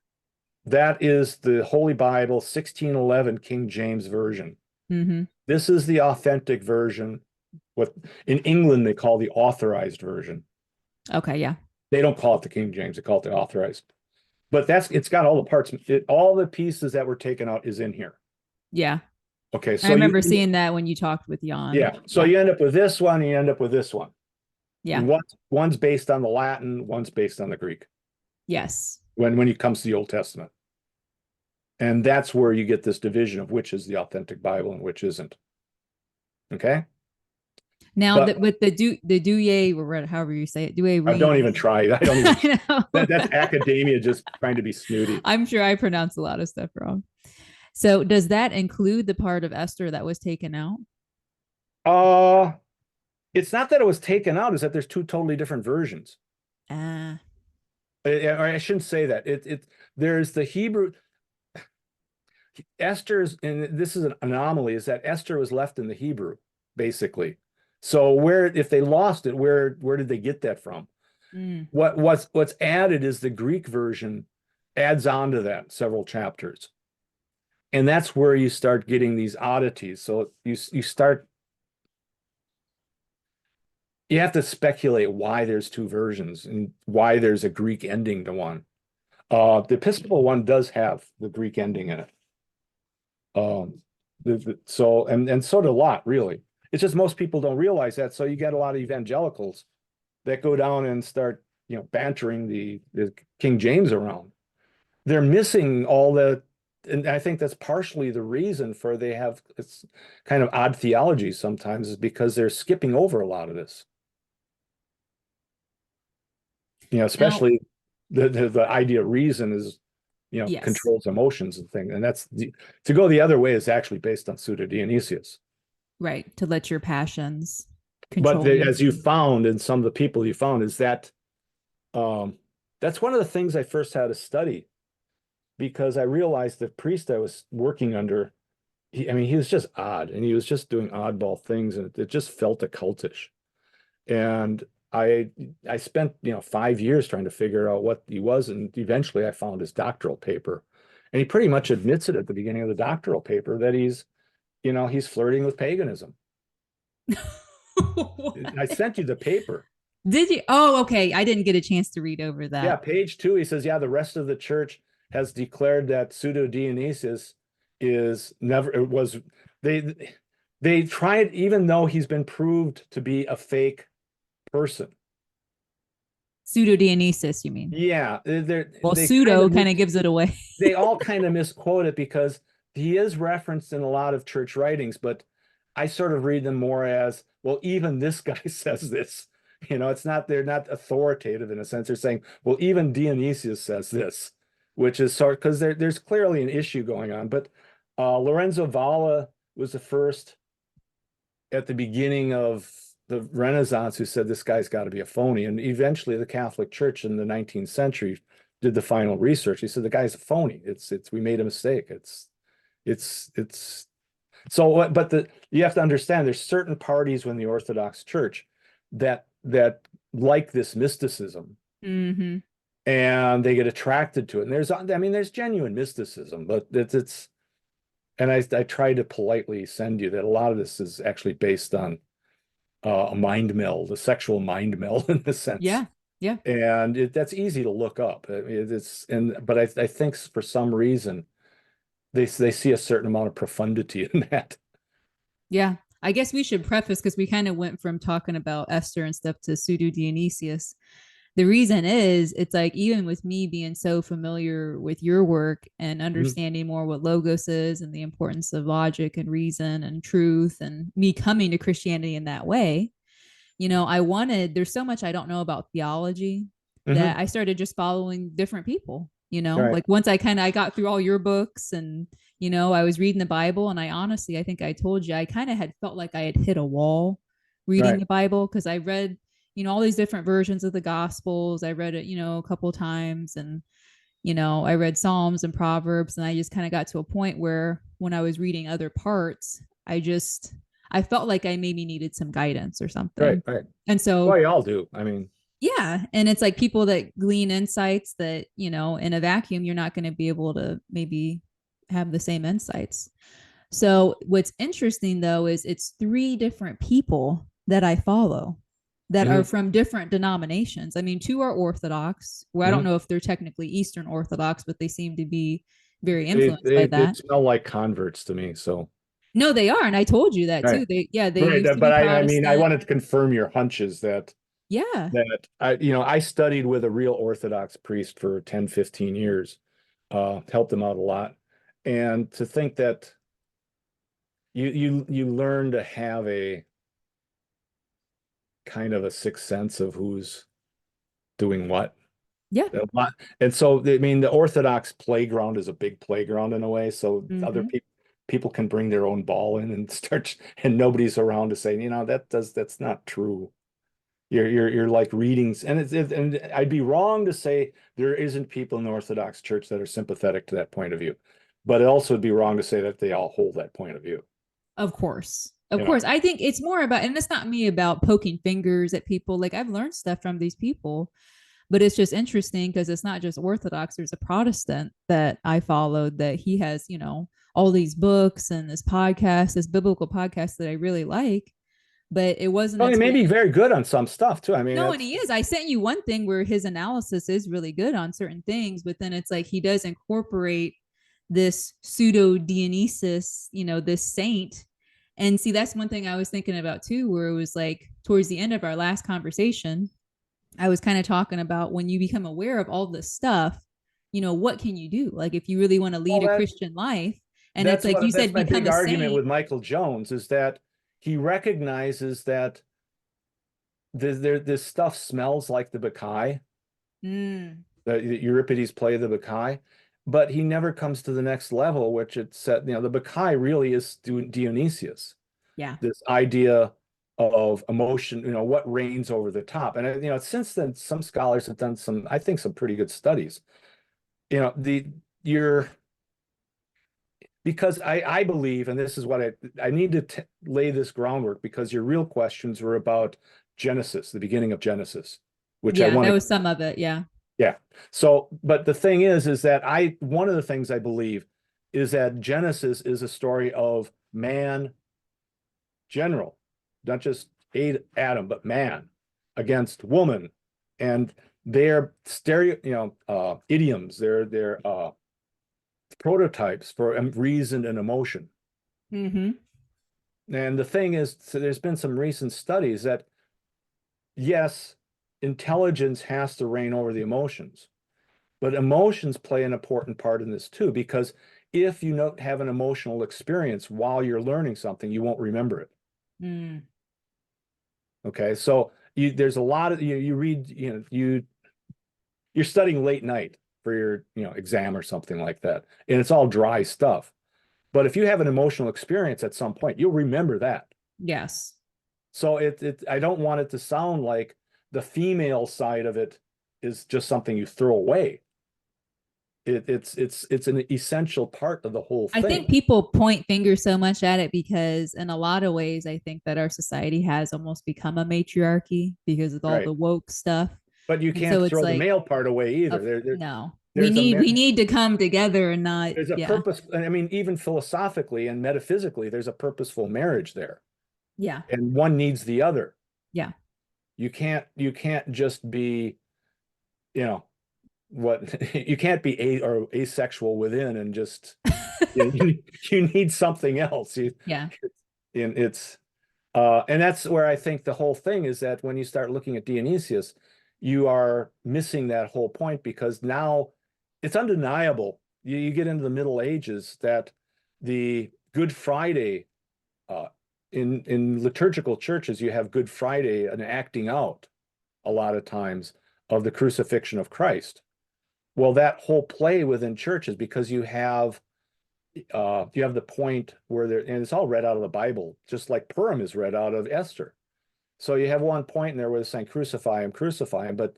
That is the Holy Bible, 1611 King James Version. Mm-hmm. This is the authentic version. What in England they call the authorized version. Okay, yeah. They don't call it the King James, they call it the authorized. But it's got all the parts, all the pieces that were taken out is in here. Yeah. Okay, so I remember seeing that when you talked with Jan. Yeah, so you end up with this one, and you end up with this one. Yeah. And one's based on the Latin, one's based on the Greek. Yes. When it comes to the Old Testament. And that's where you get this division of which is the authentic Bible and which isn't. Okay? Now with the douillet, or however you say it, douillet Reims. Don't even try. I don't even. I That's academia just trying to be snooty. I'm sure I pronounced a lot of stuff wrong. So does that include the part of Esther that was taken out? It's not that it was taken out, it's that there's two totally different versions. Ah. Or I shouldn't say that. There's the Hebrew. Esther's, and this is an anomaly, is that Esther was left in the Hebrew, basically. So if they lost it, where did they get that from? Mm. What's added is the Greek version adds on to that several chapters. And that's where you start getting these oddities. So you have to speculate why there's two versions and why there's a Greek ending to one. The Episcopal one does have the Greek ending in it. So do a lot, really. It's just most people don't realize that. So you get a lot of evangelicals that go down and start, bantering the King James around. They're missing and I think that's partially the reason for it's kind of odd theology sometimes, is because they're skipping over a lot of this. Especially the idea of reason is, Yes. controls emotions and things. And that's to go the other way is actually based on Pseudo Dionysius. Right. To let your passions control But you. as you found, and some of the people you found, is that that's one of the things I first had to study, because I realized the priest I was working under, he was just odd, and he was just doing oddball things, and it just felt occultish. And I spent 5 years trying to figure out what he was, and eventually I found his doctoral paper, and he pretty much admits it at the beginning of the doctoral paper that he's flirting with paganism. I sent you the paper. Did you? Oh, okay. I didn't get a chance to read over that. Yeah, page 2, he says, the rest of the church has declared that Pseudo Dionysius they tried, even though he's been proved to be a fake person, Pseudo Dionysius, you mean? Yeah, Well, they kind pseudo of kind of gives it away. they all kind of misquote it because he is referenced in a lot of church writings, but I sort of read them more as, well, even this guy says this. It's not, they're not authoritative in a sense. They're saying, well, even Dionysius says this, which is sort because there's clearly an issue going on. But Lorenzo Valla was the first at the beginning of the Renaissance who said this guy's got to be a phony. And eventually the Catholic Church in the 19th century did the final research. He said the guy's a phony. We made a mistake. It's so, but you have to understand there's certain parties within the Orthodox Church that like this mysticism, Mm-hmm. and they get attracted to it. And there's genuine mysticism, but and I try to politely send you that a lot of this is actually based on a mind meld, a sexual mind meld in a sense. Yeah. Yeah. And that's easy to look up. But I think for some reason they see a certain amount of profundity in that. Yeah. I guess we should preface because we kind of went from talking about Esther and stuff to pseudo Dionysius. The reason is it's like even with me being so familiar with your work and Mhm. understanding more what logos is and the importance of logic and reason and truth and me coming to Christianity in that way, there's so much I don't know about theology Mhm. that I started just following different people, All right. like once I got through all your books and, I was reading the Bible and I think I told you, I kind of had felt like I had hit a wall reading Right. the Bible because I read, all these different versions of the Gospels. I read it, a couple of times and, I read Psalms and Proverbs and I just kind of got to a point where when I was reading other parts, I felt like I maybe needed some guidance or Right. something. Right. And so, Well, y'all do. I mean, yeah. And it's like people that glean insights that, in a vacuum, you're not going to be able to maybe have the same insights. So, what's interesting though is it's three different people that I follow that are mhm, from different denominations. I mean, two are Orthodox. Well, I don't mhm. know if they're technically Eastern Orthodox, but they seem to be very They, influenced by they they that. smell like converts to me. So, No, they are, and I told you that right. too. They Right. used to But be I Protestant. wanted to confirm your hunches Yeah. I studied with a real Orthodox priest for 10, 15 years, helped him out a lot. And to think that you learn to have a kind of a sixth sense of who's doing what. Yeah. A lot. And so, I mean, the Orthodox playground is a big playground in a way. So other Mm-hmm. people can bring their own ball in and start, and nobody's around to say, that's not true. You're like readings, and and I'd be wrong to say there isn't people in the Orthodox Church that are sympathetic to that point of view, but it also would be wrong to say that they all hold that point of view. Of course. Of You know, course. I think it's more about, and it's not me about poking fingers at people. Like I've learned stuff from these people, but it's just interesting because it's not just Orthodox. There's a Protestant that I followed that he has, all these books and this biblical podcast that I really like. But it wasn't well, he may until be very good on some stuff too. I mean, no, and that's he is. I sent you one thing where his analysis is really good on certain things, but then it's like he does incorporate this pseudo Dionysus, this saint. And see, that's one thing I was thinking about too, where it was like towards the end of our last conversation, I was kind of talking about when you become aware of all this stuff, what can you do? Like if you really want to well, lead a Christian life, and it's like you that's said, my become big a argument saint. with Michael Jones is that he recognizes that this stuff smells like the Bacchae, Mm, the Euripides play the Bacchae, but he never comes to the next level, which it said, the Bacchae really is Dionysius, yeah. this idea of emotion, what reigns over the top. And, since then, some scholars have done I think some pretty good studies. You know, the, you're, because I believe, and this is what I need to lay this groundwork because your real questions were about Genesis, the beginning of Genesis, which I Yeah, want that to, was some of it. Yeah. yeah. So, but the thing is that one of the things I believe is that Genesis is a story of man general, not just Adam, but man against woman, and their idioms, their prototypes for reason and emotion. Mm-hmm. And the thing is, so there's been some recent studies that yes, intelligence has to reign over the emotions. But emotions play an important part in this too, because if you have an emotional experience while you're learning something, you won't remember it. Mm. Okay, so there's a lot of you read, you're studying late night for your exam or something like that, and it's all dry stuff. But if you have an emotional experience at some point, you'll remember that. Yes. So I don't want it to sound like the female side of it is just something you throw away. It's an essential part of the whole I thing. think people point fingers so much at it because in a lot of ways, I think that our society has almost become a matriarchy because of all Right. the woke stuff. But you And can't so it's throw the like, male part away either. no, There's we need to come together and not, there's a yeah, purpose. I mean, even philosophically and metaphysically, there's a purposeful marriage there, yeah, and one needs the other. yeah. You can't just be, you know, you can't be asexual within and just you need something else. Yeah. And and that's where I think the whole thing is that when you start looking at Dionysius, you are missing that whole point, because now it's undeniable. You get into the Middle Ages that the Good Friday, uh, in liturgical churches, you have Good Friday, an acting out a lot of times of the crucifixion of Christ. Well, that whole play within churches, because you have the point where and it's all read out of the Bible, just like Purim is read out of Esther. So you have one point in there where they're saying, crucify him, but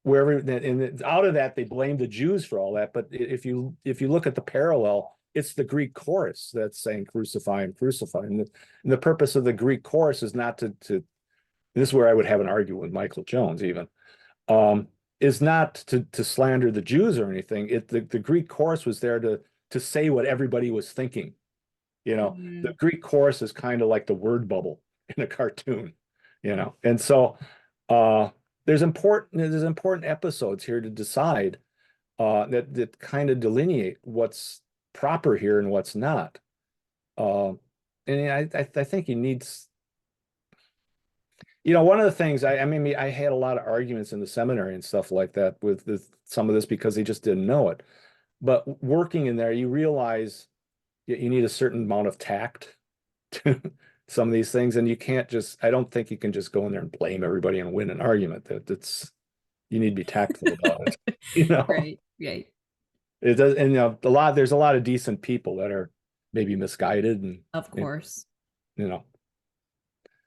wherever, and out of that, they blame the Jews for all that. But if you look at the parallel, it's the Greek chorus that's saying, crucify him, crucify him. And the purpose of the Greek chorus is not to this is where I would have an argument with Michael Jones even, is not to slander the Jews or anything. The Greek chorus was there to say what everybody was thinking. The Greek chorus is kind of like the word bubble in a cartoon, and so there's important episodes here to decide that kind of delineate what's proper here and what's not. And I think he needs, one of the things I had a lot of arguments in the seminary and stuff like that with some of this because they just didn't know it. But working in there, you realize you need a certain amount of tact to some of these things, and I don't think you can just go in there and blame everybody and win an argument. You need to be tactful about it. Right, right. It does, and there's a lot of decent people that are maybe misguided, and Of course. Yeah,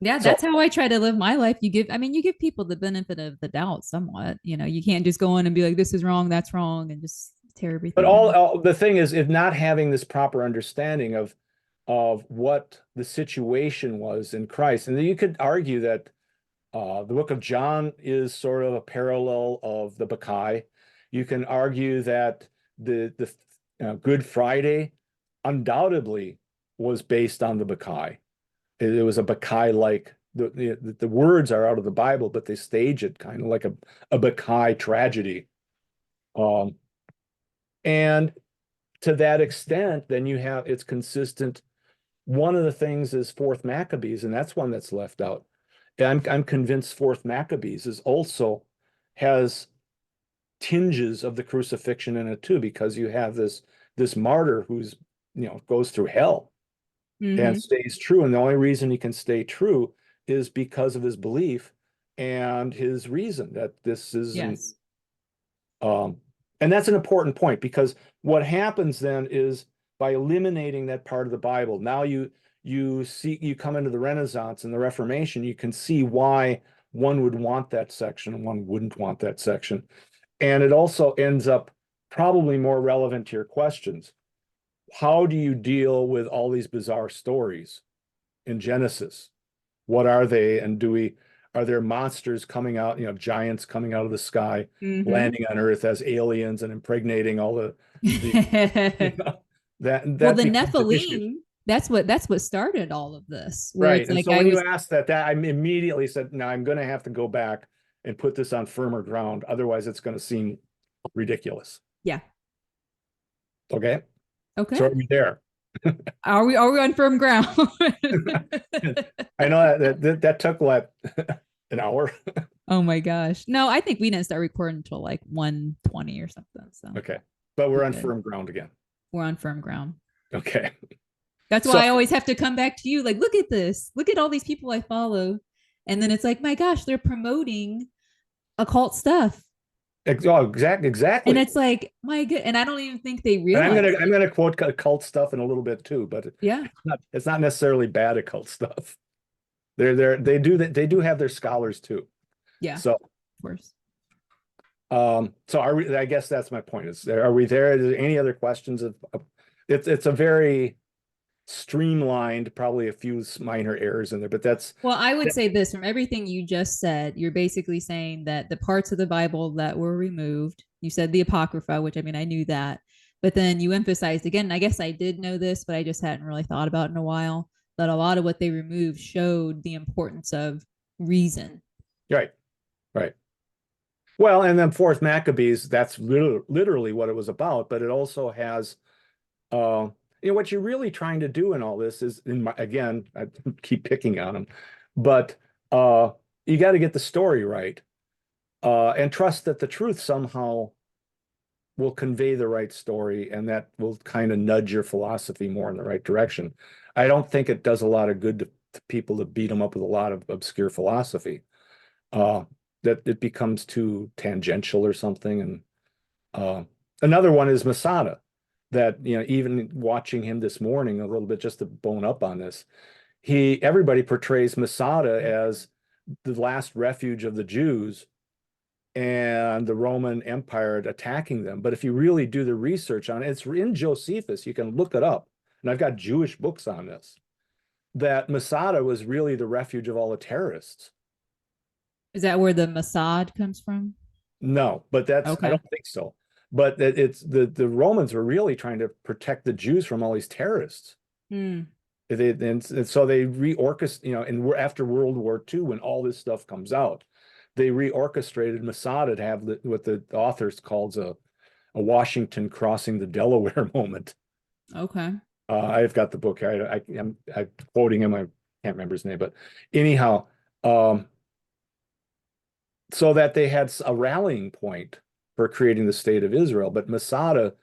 So that's how I try to live my life. You give people the benefit of the doubt somewhat. You can't just go in and be like, this is wrong, that's wrong, and just tear everything but down. all the thing is, if not having this proper understanding of what the situation was in Christ, and then you could argue that the book of John is sort of a parallel of the Bacchae. You can argue that the Good Friday undoubtedly was based on the Bacchae. It was a Bacchae-like. The words are out of the Bible, but they stage it kind of like a Bacchae tragedy. And to that extent, then it's consistent. One of the things is Fourth Maccabees, and that's one that's left out. And I'm convinced Fourth Maccabees has tinges of the crucifixion in it too, because you have this martyr who's goes through hell and stays true, and the only reason he can stay true is because of his belief and his reason that this is Yes. And that's an important point, because what happens then is, by eliminating that part of the Bible, now you come into the Renaissance and the Reformation, you can see why one would want that section and one wouldn't want that section. And it also ends up probably more relevant to your questions. How do you deal with all these bizarre stories in Genesis? What are they? And are there monsters coming out, giants coming out of the sky, landing on Earth as aliens and impregnating all the that well, the becomes an issue. Nephilim, that's what started all of this. Where Right. it's And like so when you asked that, I immediately said, no, I'm going to have to go back and put this on firmer ground. Otherwise, it's going to seem ridiculous. Yeah. Okay. Okay. So are we there? Are we on firm ground? I know that took what, an hour? Oh my gosh. No, I think we didn't start recording until like 1:20 or something. So Okay. But we're we're on good. firm ground again. We're on firm ground. Okay. That's So why I always have to come back to you. Like, look at this. Look at all these people I follow. And then it's like, my gosh, they're promoting occult stuff. oh, exactly, And exactly. it's like, my good. And I don't even think they And realize I'm it. gonna quote occult stuff in a little bit too, but Yeah. it's not necessarily bad occult stuff. They do have their scholars too. Yeah. So Of course. so are we, I guess that's my point. Are we there? Is there any other questions of it's a very streamlined, probably a few minor errors in there, but that's Well, I would say this from everything you just said, you're basically saying that the parts of the Bible that were removed, you said the Apocrypha, which I mean, I knew that, but then you emphasized again, I guess I did know this, but I just hadn't really thought about it in a while, that a lot of what they removed showed the importance of reason. right, right. Well, and then Fourth Maccabees, that's literally what it was about, but it also has what you're really trying to do in all this is, again, I keep picking on them, but you got to get the story right, and trust that the truth somehow will convey the right story, and that will kind of nudge your philosophy more in the right direction. I don't think it does a lot of good to people to beat them up with a lot of obscure philosophy, uh, that it becomes too tangential or something. And uh, another one is Masada, that, even watching him this morning a little bit, just to bone up on this, everybody portrays Masada as the last refuge of the Jews and the Roman Empire attacking them. But if you really do the research on it, it's in Josephus, you can look it up. And I've got Jewish books on this, that Masada was really the refuge of all the terrorists. Is that where the Mossad comes from? No, but I Okay. don't think so. But it's the Romans were really trying to protect the Jews from all these terrorists. Mm. And so they reorchestrated, and after World War II, when all this stuff comes out, they reorchestrated Masada to have what the authors calls a Washington crossing the Delaware moment. Okay. I've got the book. I'm quoting him. I can't remember his name, but anyhow, um, so that they had a rallying point for creating the state of Israel. But Masada,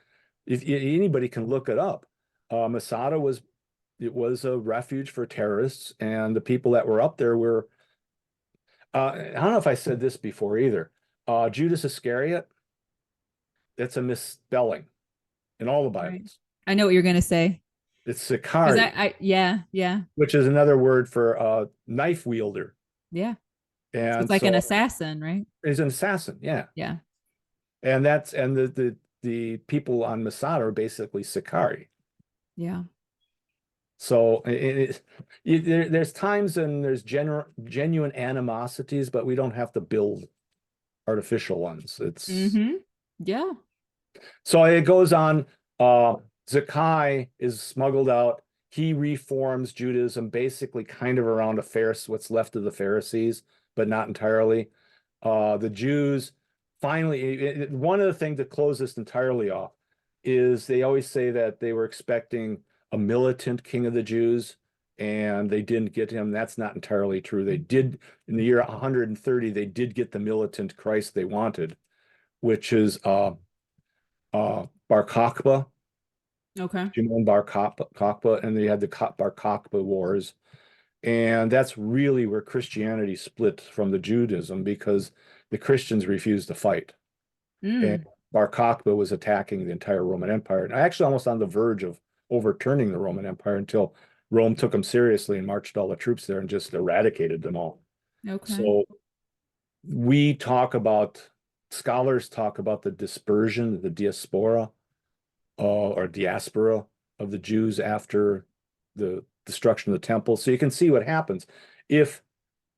if anybody can look it up, Masada was a refuge for terrorists, and the people that were up there were, I don't know if I said this before either. Judas Iscariot, it's a misspelling in all the Right. Bibles. I know what you're going to say. It's Because Sicarii, yeah, yeah, which is another word for knife wielder. yeah. So it's And like an so assassin, right? he's an assassin, yeah. Yeah. And the people on Masada are basically Sicarii. Yeah. So there's times and there's genuine animosities, but we don't have to build artificial ones. Mm-hmm. Yeah. So it goes on. Zakkai is smuggled out. He reforms Judaism basically kind of around what's left of the Pharisees, but not entirely. The Jews finally, one of the things to close this entirely off is they always say that they were expecting a militant king of the Jews, and they didn't get him. That's not entirely true. They did, in the year 130, they did get the militant Christ they wanted, which is Bar Kokhba, Okay. Shimon Bar Kokhba, and they had the Bar Kokhba Wars. And that's really where Christianity split from the Judaism, because the Christians refused to fight. And Mm. Bar Kokhba was attacking the entire Roman Empire, and actually almost on the verge of overturning the Roman Empire, until Rome took them seriously and marched all the troops there and just eradicated them all. Okay. So scholars talk about the dispersion, the diaspora, or diaspora of the Jews after the destruction of the temple. So you can see what happens. If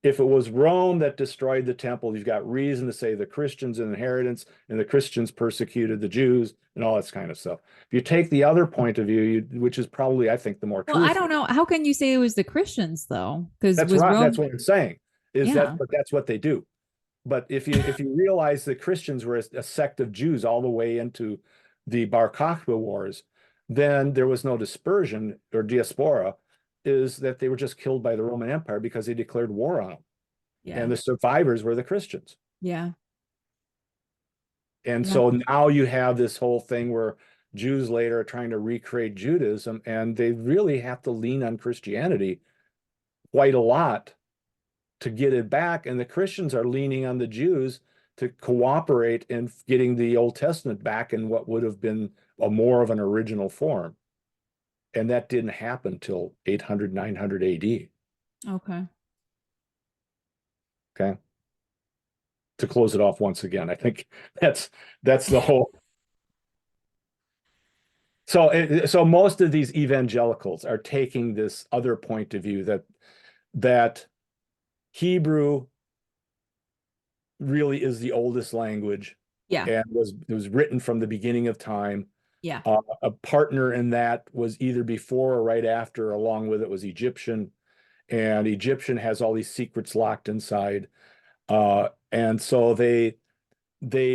it was Rome that destroyed the temple, you've got reason to say the Christians inheritance and the Christians persecuted the Jews and all this kind of stuff. If you take the other point of view, which is probably, I think, the more Well, I truthful. don't know. How can you say it was the Christians though? Because That's was right. That's Rome? what I'm saying. Yeah. That's what they do. But if you realize that Christians were a sect of Jews all the way into the Bar Kokhba Wars, then there was no dispersion or diaspora, is that they were just killed by the Roman Empire because they declared war on them. Yeah. and the survivors were the Christians. Yeah. And Yeah. so now you have this whole thing where Jews later are trying to recreate Judaism, and they really have to lean on Christianity quite a lot to get it back. And the Christians are leaning on the Jews to cooperate in getting the Old Testament back in what would have been a more of an original form. And that didn't happen till 800, 900 AD. Okay. Okay. To close it off once again, I think that's the whole. So most of these evangelicals are taking this other point of view that Hebrew really is the oldest language Yeah. and it was written from the beginning of time. Yeah. A partner in that was either before or right after, along with it was Egyptian, and Egyptian has all these secrets locked inside. And so they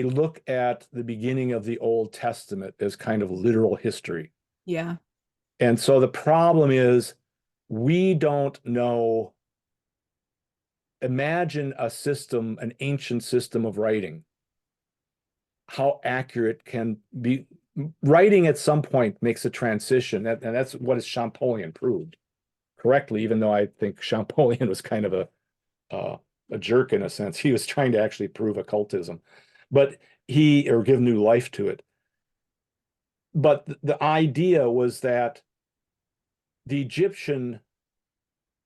look at the beginning of the Old Testament as kind of literal history. Yeah. And so the problem is we don't know. Imagine a system, an ancient system of writing. How accurate can be writing at some point makes a transition, and that's what Champollion proved correctly, even though I think Champollion was kind of a jerk in a sense. He was trying to actually prove occultism, but or give new life to it. But the idea was that the Egyptian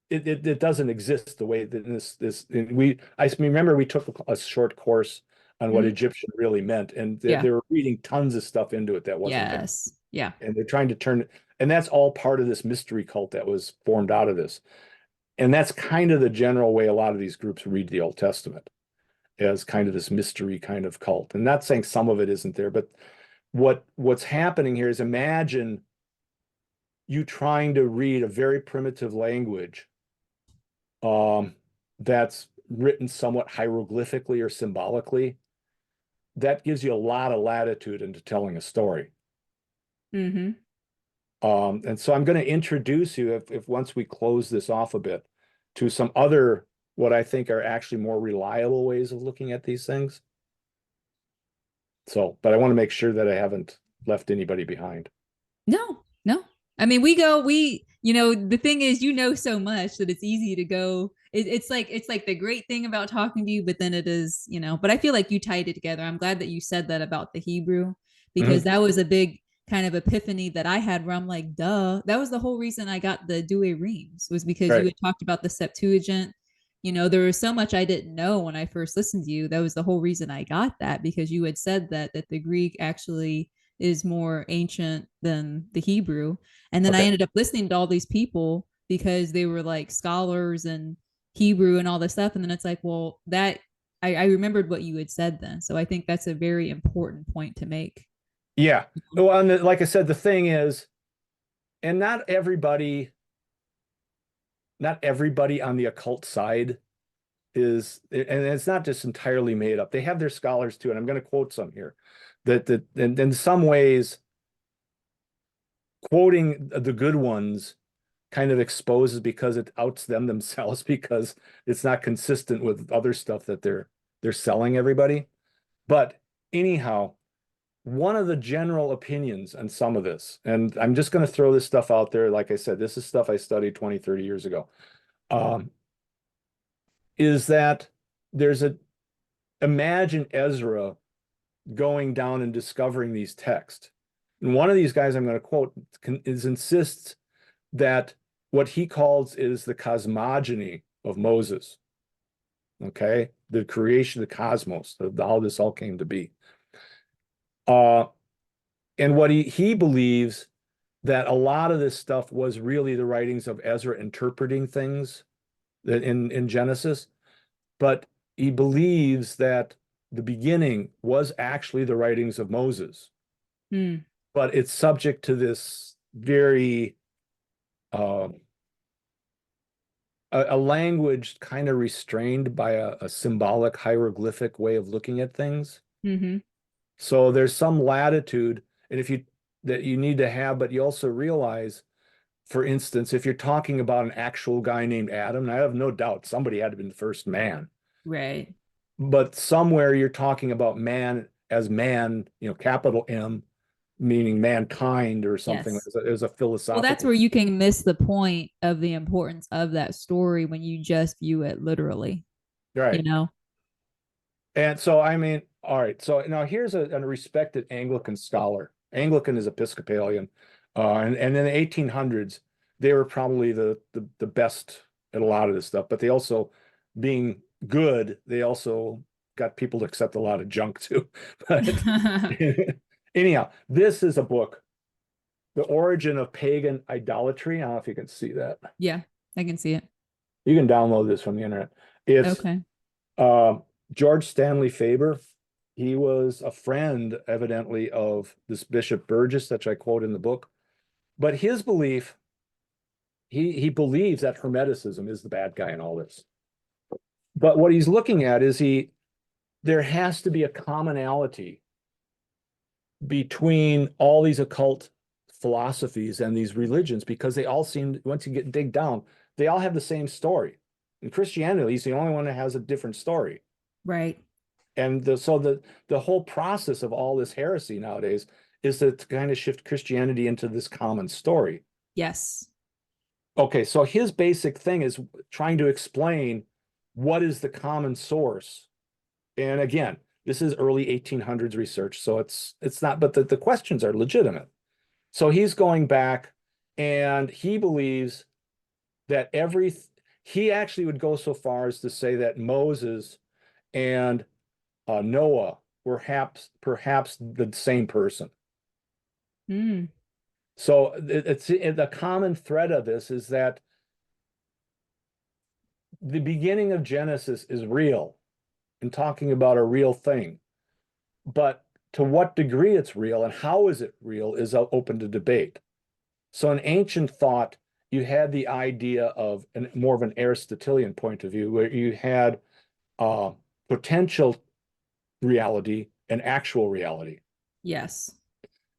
it doesn't exist the way that I remember we took a short course on what Mhm. Egyptian really meant, and Yeah. they were reading tons of stuff into it that wasn't there. Yes. Yeah. And they're trying to turn, and that's all part of this mystery cult that was formed out of this. And that's kind of the general way a lot of these groups read the Old Testament, as kind of this mystery kind of cult. And not saying some of it isn't there, but what's happening here is imagine you trying to read a very primitive language that's written somewhat hieroglyphically or symbolically. That gives you a lot of latitude into telling a story. Mm-hmm. And so I'm going to introduce you, if once we close this off a bit, to some other, what I think are actually more reliable ways of looking at these things. So, but I want to make sure that I haven't left anybody behind. No, no. I mean, the thing is, so much that it's easy to go. It's like the great thing about talking to you, but then it is, but I feel like you tied it together. I'm glad that you said that about the Hebrew, because that was a big kind of epiphany that I had where I'm like, duh, that was the whole reason I got the Douay Reams, was because you Right. had talked about the Septuagint. There was so much I didn't know when I first listened to you. That was the whole reason I got that, because you had said that the Greek actually is more ancient than the Hebrew. And then I Okay. ended up listening to all these people because they were like scholars and Hebrew and all this stuff. And then it's like, well, I remembered what you had said then. So I think that's a very important point to make. Yeah. Well, and like I said, the thing is, and not everybody on the occult side and it's not just entirely made up. They have their scholars too, and I'm going to quote some here. And in some ways, quoting the good ones kind of exposes, because it outs them themselves, because it's not consistent with other stuff that they're selling everybody. But anyhow, one of the general opinions on some of this, and I'm just going to throw this stuff out there. Like I said, this is stuff I studied 20, 30 years ago. Is that imagine Ezra going down and discovering these texts. And one of these guys I'm going to quote insists that what he calls is the cosmogony of Moses. Okay, the creation of the cosmos, how this all came to be. And what he believes that a lot of this stuff was really the writings of Ezra interpreting things that in Genesis, but he believes that the beginning was actually the writings of Moses. But it's subject to this very a language kind of restrained by a symbolic hieroglyphic way of looking at things. Mm-hmm. So there's some latitude, and that you need to have, but you also realize, for instance, if you're talking about an actual guy named Adam, and I have no doubt somebody had to be the first man. Right. But somewhere you're talking about man as man, capital M, meaning mankind or something Yes. as a Well, that's philosophical. where you can miss the point of the importance of that story when you just view it literally, you Right. know? And so, I mean, all right. So now here's a respected Anglican scholar. Anglican is Episcopalian. And in the 1800s, they were probably the best at a lot of this stuff, but they also, being good, they also got people to accept a lot of junk too. But anyhow, this is a book, The Origin of Pagan Idolatry. I don't know if you can see that. Yeah, I can see it. You can download this from the internet. It's Okay. Uh, George Stanley Faber, he was a friend, evidently, of this Bishop Burgess that I quote in the book. But his belief, he believes that Hermeticism is the bad guy in all this. But what he's looking at is there has to be a commonality between all these occult philosophies and these religions because they all seem, once you dig down, they all have the same story. In Christianity, he's the only one that has a different story. Right. And the whole process of all this heresy nowadays is to kind of shift Christianity into this common story. Yes. Okay, so his basic thing is trying to explain what is the common source. And again, this is early 1800s research, so it's not, but the questions are legitimate. So he's going back and he believes that he actually would go so far as to say that Moses and Noah were perhaps the same person. Mm. So it's the common thread of this is that the beginning of Genesis is real and talking about a real thing. But to what degree it's real and how is it real is open to debate. So in ancient thought, you had the idea of more of an Aristotelian point of view, where you had potential reality and actual reality. Yes.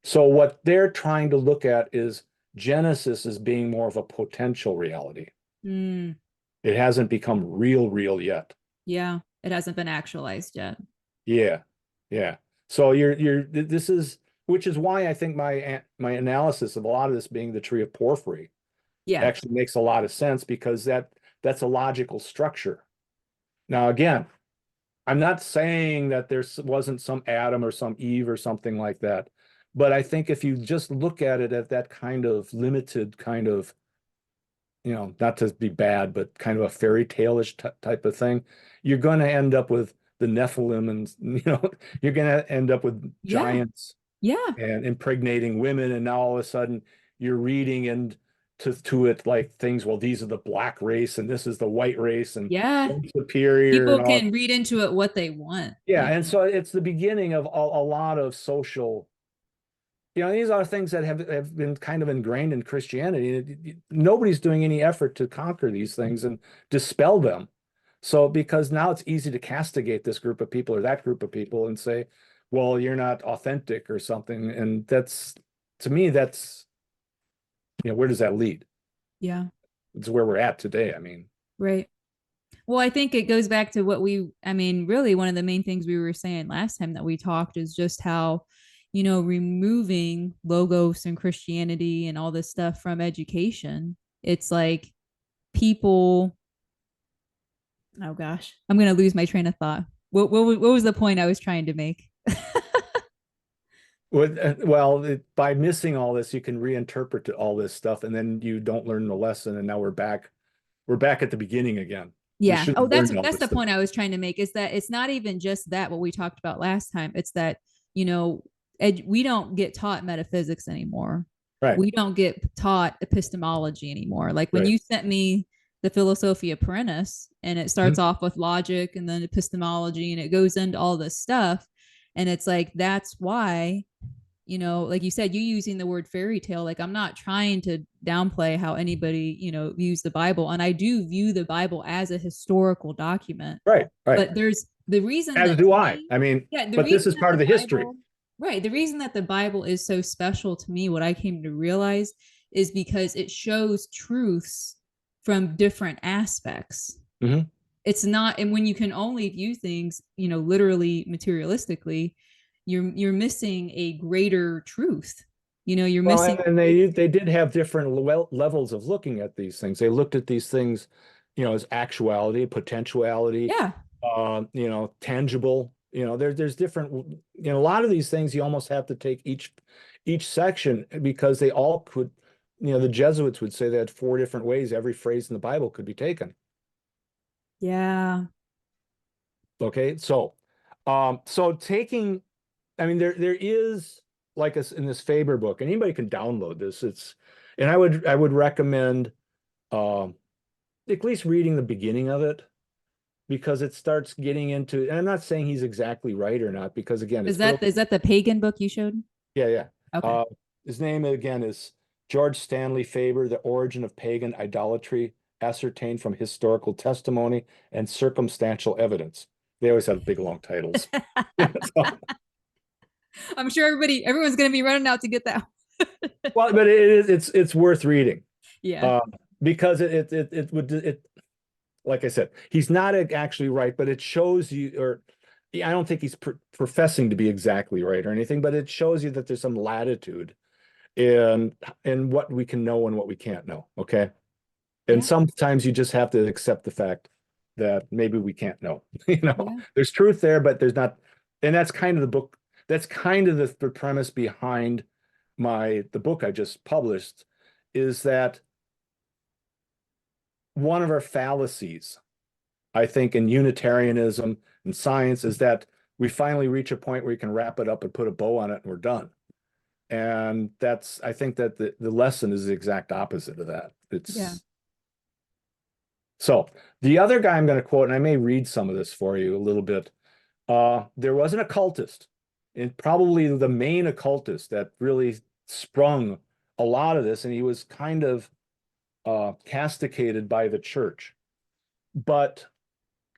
So what they're trying to look at is Genesis as being more of a potential reality. Mm. It hasn't become real yet. Yeah. It hasn't been actualized yet. Yeah. Yeah. So this is, which is why I think my analysis of a lot of this being the tree of porphyry Yeah. actually makes a lot of sense because that's a logical structure. Now, again, I'm not saying that there wasn't some Adam or some Eve or something like that, but I think if you just look at it at that kind of limited kind of, not to be bad, but kind of a fairy tale-ish type of thing, you're going to end up with the Nephilim and, you're going to end up with Yeah. giants Yeah. and impregnating women. And now all of a sudden you're reading and to it like things, well, these are the black race and this is the white race and Yeah. superior and People all. can read into it what they want. Yeah. And so it's the beginning of a lot of social, these are things that have been kind of ingrained in Christianity. Nobody's doing any effort to conquer these things and dispel them. So because now it's easy to castigate this group of people or that group of people and say, well, you're not authentic or something. And to me, where does that lead? Yeah. It's where we're at today. I mean, Right. Well, I think it goes back to I mean, really, one of the main things we were saying last time that we talked is just how, removing logos and Christianity and all this stuff from education, it's like people, oh gosh, I'm going to lose my train of thought. What was the point I was trying to make? by missing all this, you can reinterpret all this stuff, and then you don't learn the lesson. And now we're back at the beginning again. We Yeah. should Oh, have that's learned all that's this the stuff. point I was trying to make is that it's not even just that what we talked about last time. It's that, you know, we don't get taught metaphysics anymore. Right. We don't get taught epistemology anymore. Like when Right. you sent me the Philosophia Perennis and it starts off with logic and then epistemology and it goes into all this stuff. And it's like, that's why, like you said, you using the word fairy tale, like I'm not trying to downplay how anybody, views the Bible. And I do view the Bible as a historical document. Right. But there's the reason As that do to I. me, I mean, yeah, the but this reason is that part the of the history. Bible, right, the reason that the Bible is so special to me, what I came to realize is because it shows truths from different aspects. Mhm. it's not, and when you can only view things, literally materialistically, you're missing a greater truth. You're Well, missing. and they did have different levels of looking at these things. They looked at these things, as actuality, potentiality, Yeah. tangible. There's different. A lot of these things you almost have to take each section because they all could. The Jesuits would say they had 4 different ways every phrase in the Bible could be taken. Yeah. Okay, so taking, I mean, there is like in this Faber book, and anybody can download this. And I would recommend at least reading the beginning of it because it starts getting into, and I'm not saying he's exactly right or not, because again, Is it's that early. is that the pagan book you showed? Yeah. Okay. His name again is George Stanley Faber, The Origin of Pagan Idolatry, Ascertained from Historical Testimony and Circumstantial Evidence. They always have big long titles. So, I'm sure everyone's going to be running out to get that. well, but it's worth reading. Yeah. Uh, because it would like I said, he's not actually right, but it shows you, or I don't think he's professing to be exactly right or anything, but it shows you that there's some latitude in what we can know and what we can't know. Okay. And Yeah. sometimes you just have to accept the fact that maybe we can't know. Yeah. There's truth there, but there's not. And that's kind of the book. That's kind of the premise behind the book I just published, is that one of our fallacies, I think, in Unitarianism and science is that we finally reach a point where you can wrap it up and put a bow on it and we're done. And I think that the lesson is the exact opposite of that. Yeah. So the other guy I'm going to quote, and I may read some of this for you a little bit. There was an occultist, and probably the main occultist that really sprung a lot of this, and he was kind of castigated by the church. But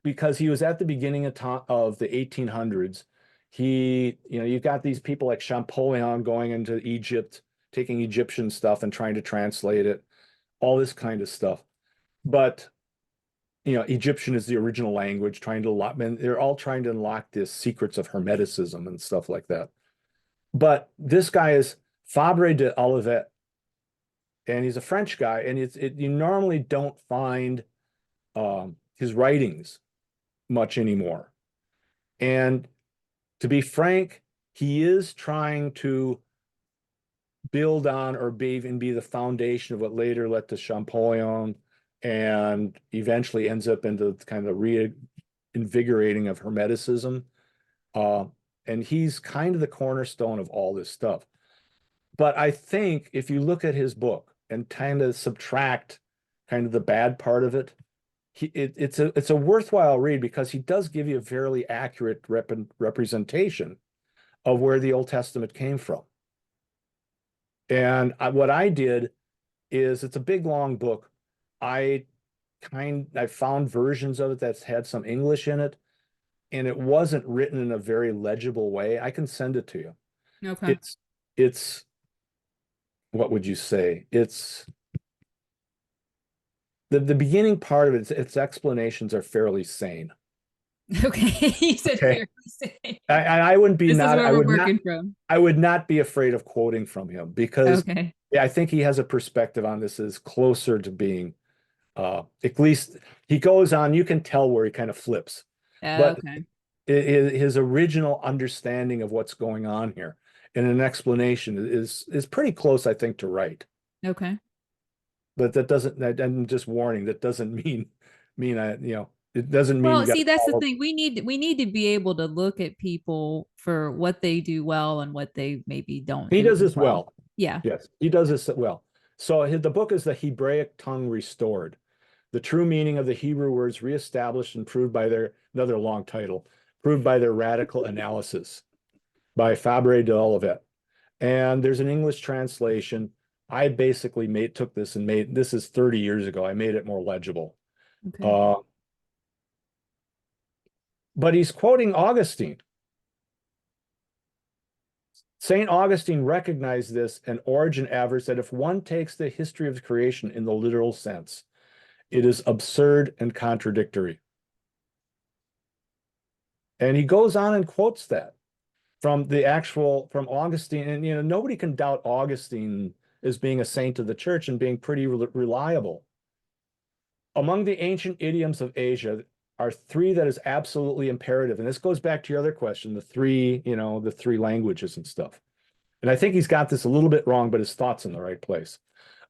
because he was at the beginning of the 1800s, you've got these people like Champollion going into Egypt, taking Egyptian stuff and trying to translate it, all this kind of stuff. But Egyptian is the original language, they're all trying to unlock the secrets of Hermeticism and stuff like that. But this guy is Fabre de Olivet, and he's a French guy, and you normally don't find his writings much anymore. And to be frank, he is trying to build on or be the foundation of what later led to Champollion and eventually ends up into kind of reinvigorating of Hermeticism. And he's kind of the cornerstone of all this stuff. But I think if you look at his book and kind of subtract kind of the bad part of it, it's a worthwhile read because he does give you a fairly accurate representation of where the Old Testament came from. And what I did is, it's a big long book. I found versions of it that's had some English in it, and it wasn't written in a very legible way. I can send it to you. Okay. It's what would you say? It's the beginning part of its explanations are fairly sane. Okay. You said Okay. fairly safe. I wouldn't be This not is where I we're would not working from. I would not be afraid of quoting from him because Okay. I think he has a perspective on this is closer to being at least he goes on, you can tell where he kind of flips. But Okay. his original understanding of what's going on here and an explanation is pretty close, I think, to right. Okay. But that doesn't, I'm just warning, that doesn't mean it doesn't mean you Well, got see, to that's the follow. thing. We need to be able to look at people for what they do well and what they maybe don't He do does as this well. well. Yeah. Yes, he does this well. So the book is The Hebraic Tongue Restored. The true meaning of the Hebrew words reestablished and proved by another long title, proved by their radical analysis by Fabre de Olivet. And there's an English translation. I basically took this and this is 30 years ago. I made it more legible. Okay. But he's quoting Augustine. St. Augustine recognized this, and Origen averred that if one takes the history of creation in the literal sense, it is absurd and contradictory. And he goes on and quotes that from Augustine. And, nobody can doubt Augustine as being a saint of the church and being pretty reliable. Among the ancient idioms of Asia are three that is absolutely imperative. And this goes back to your other question, the three languages and stuff. And I think he's got this a little bit wrong, but his thought's in the right place.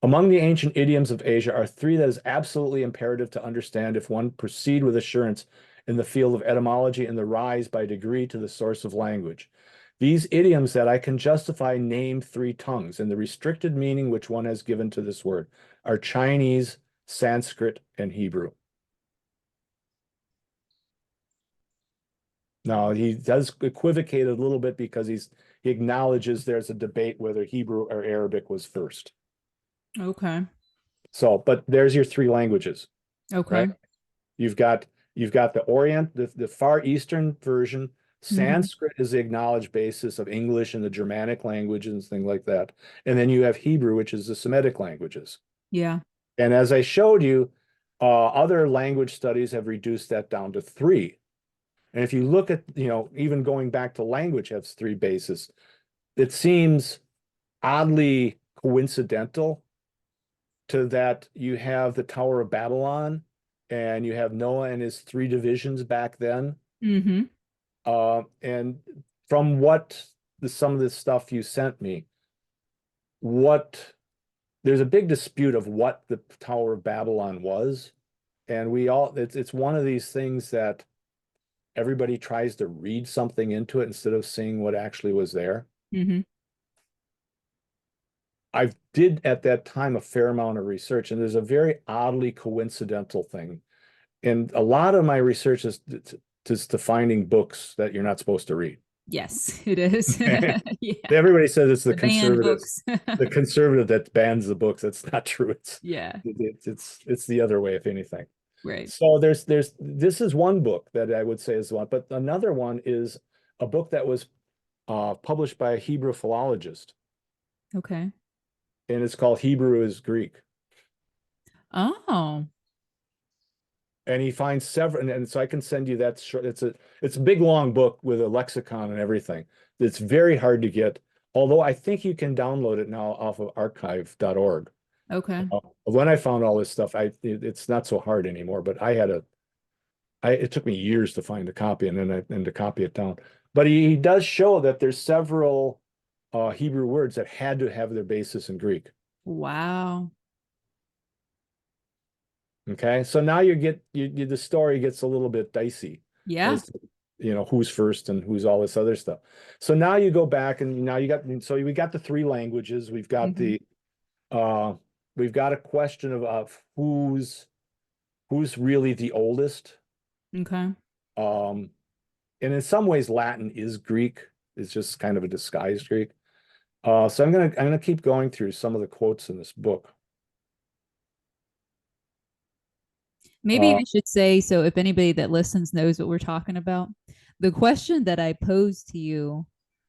Among the ancient idioms of Asia are three that is absolutely imperative to understand if one proceed with assurance in the field of etymology and the rise by degree to the source of language. These idioms that I can justify name three tongues, and the restricted meaning which one has given to this word are Chinese, Sanskrit, and Hebrew. Now, he does equivocate a little bit because he acknowledges there's a debate whether Hebrew or Arabic was first. Okay. So, but there's your three languages, Okay. right? You've got the Far Eastern version. Sanskrit is the acknowledged basis of English and the Germanic languages and things like that. And then you have Hebrew, which is the Semitic languages. Yeah. And as I showed you, other language studies have reduced that down to three. And if you look at, even going back to language has three bases, it seems oddly coincidental to that you have the Tower of Babylon and you have Noah and his three divisions back then. Mm-hmm. And from some of the stuff you sent me, there's a big dispute of what the Tower of Babylon was. And it's one of these things that everybody tries to read something into it instead of seeing what actually was there. Mm-hmm. I did at that time a fair amount of research, and there's a very oddly coincidental thing. And a lot of my research is to finding books that you're not supposed to read. Yes, it is. Yeah. Yeah. Everybody says it's the banned conservatives, books. the conservative that bans the books. That's not true. Yeah. It's the other way, if anything. Right. So this is one book that I would say is one, but another one is a book that was published by a Hebrew philologist, Okay. and it's called Hebrew is Greek. Oh. And he finds several, and so I can send you that short. It's a big long book with a lexicon and everything. It's very hard to get, although I think you can download it now off of archive.org. Okay. When I found all this stuff, it's not so hard anymore, but it took me years to find a copy and to copy it down. But he does show that there's several Hebrew words that had to have their basis in Greek. Wow. Okay, so now the story gets a little bit dicey. Yeah. As who's first and who's all this other stuff. So now you go back and now we got the three languages. We've got we've got a question of who's really the oldest. Okay. And in some ways Latin is Greek. It's just kind of a disguised Greek. So I'm gonna keep going through some of the quotes in this book. Maybe I should say, so if anybody that listens knows what we're talking about, the question that I posed to you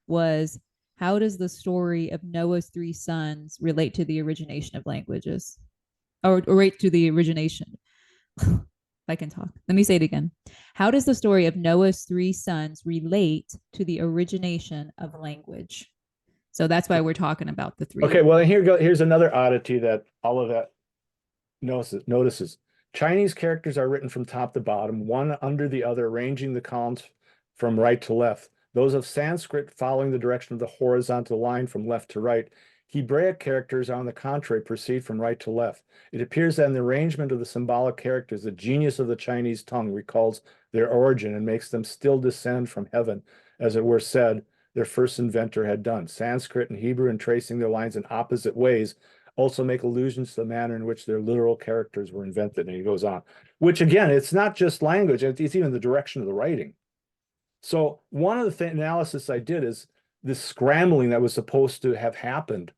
was, how does the story of Noah's three sons relate to the origination of languages? Or relate to the origination? If I can talk. Let me say it again. How does the story of Noah's three sons relate to the origination of language? So that's why we're talking about the three. Okay, well, here's another oddity that all of that notices. Chinese characters are written from top to bottom, one under the other, arranging the columns from right to left. Those of Sanskrit following the direction of the horizontal line from left to right. Hebraic characters, on the contrary, proceed from right to left. It appears that in the arrangement of the symbolic characters, the genius of the Chinese tongue recalls their origin and makes them still descend from heaven, as it were said, their first inventor had done. Sanskrit and Hebrew, in tracing their lines in opposite ways, also make allusions to the manner in which their literal characters were invented. And he goes on, which again, it's not just language, it's even the direction of the writing. So one of the analysis I did is this scrambling that was supposed to have happened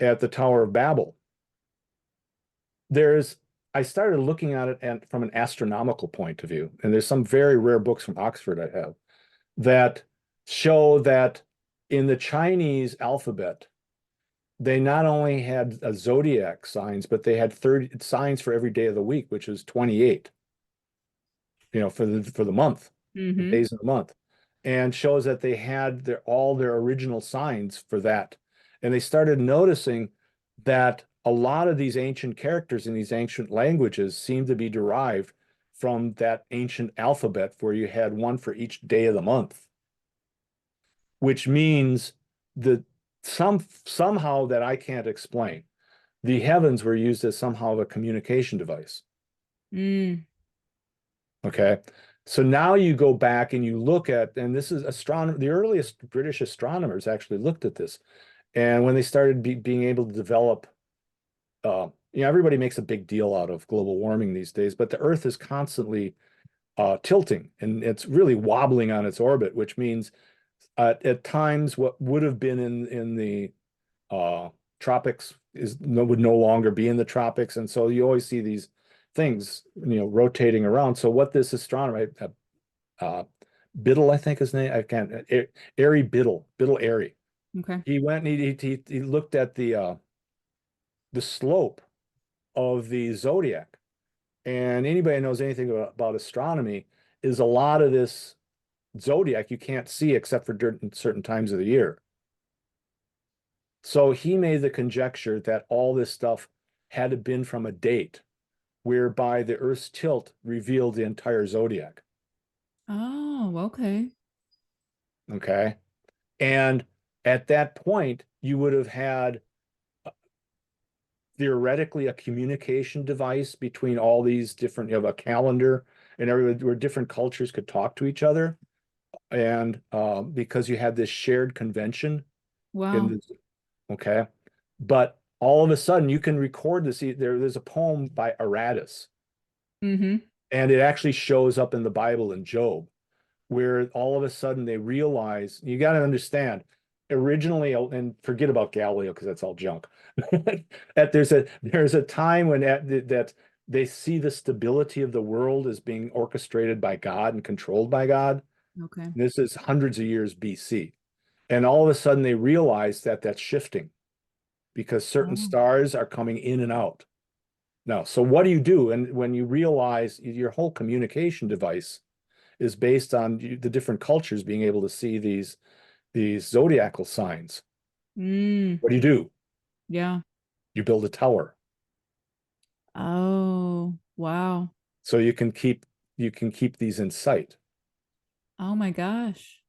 at the Tower of Babel. I started looking at it from an astronomical point of view, and there's some very rare books from Oxford I have that show that in the Chinese alphabet, they not only had zodiac signs, but they had 30 signs for every day of the week, which is 28, for the month. the Mm-hmm. days of the month, and shows that they had all their original signs for that. And they started noticing that a lot of these ancient characters in these ancient languages seem to be derived from that ancient alphabet where you had one for each day of the month, which means that somehow that I can't explain, the heavens were used as somehow a communication device. Mm. Okay. So now you go back and you look at, and this is astronomy, the earliest British astronomers actually looked at this. And when they started being able to develop, everybody makes a big deal out of global warming these days, but the Earth is constantly tilting and it's really wobbling on its orbit, which means at times what would have been in the tropics would no longer be in the tropics, and so you always see these things rotating around. So what this astronomer Biddle, I think his name, I can't, Airy Biddle Airy, Okay. he went and he looked at the slope of the zodiac, and anybody who knows anything about astronomy is a lot of this zodiac you can't see except for during certain times of the year. So he made the conjecture that all this stuff had been from a date whereby the Earth's tilt revealed the entire zodiac. Oh, okay. Okay. And at that point, you would have had theoretically a communication device between all these different, you have a calendar and everybody where different cultures could talk to each other. And because you had this shared convention in Wow. this, okay. But all of a sudden you can record this. There's a poem by Aratus, Mm-hmm. and it actually shows up in the Bible in Job, where all of a sudden they realize, you got to understand, originally, and forget about Galileo because that's all junk. That there's a time when that they see the stability of the world as being orchestrated by God and controlled by God. Okay. This is hundreds of years BC. And all of a sudden they realize that that's shifting because certain Oh. stars are coming in and out. Now, so what do you do? And when you realize your whole communication device is based on the different cultures being able to see these zodiacal signs. Mm. What do? Yeah. You build a tower Oh, wow. so you can keep these in sight. Oh my gosh.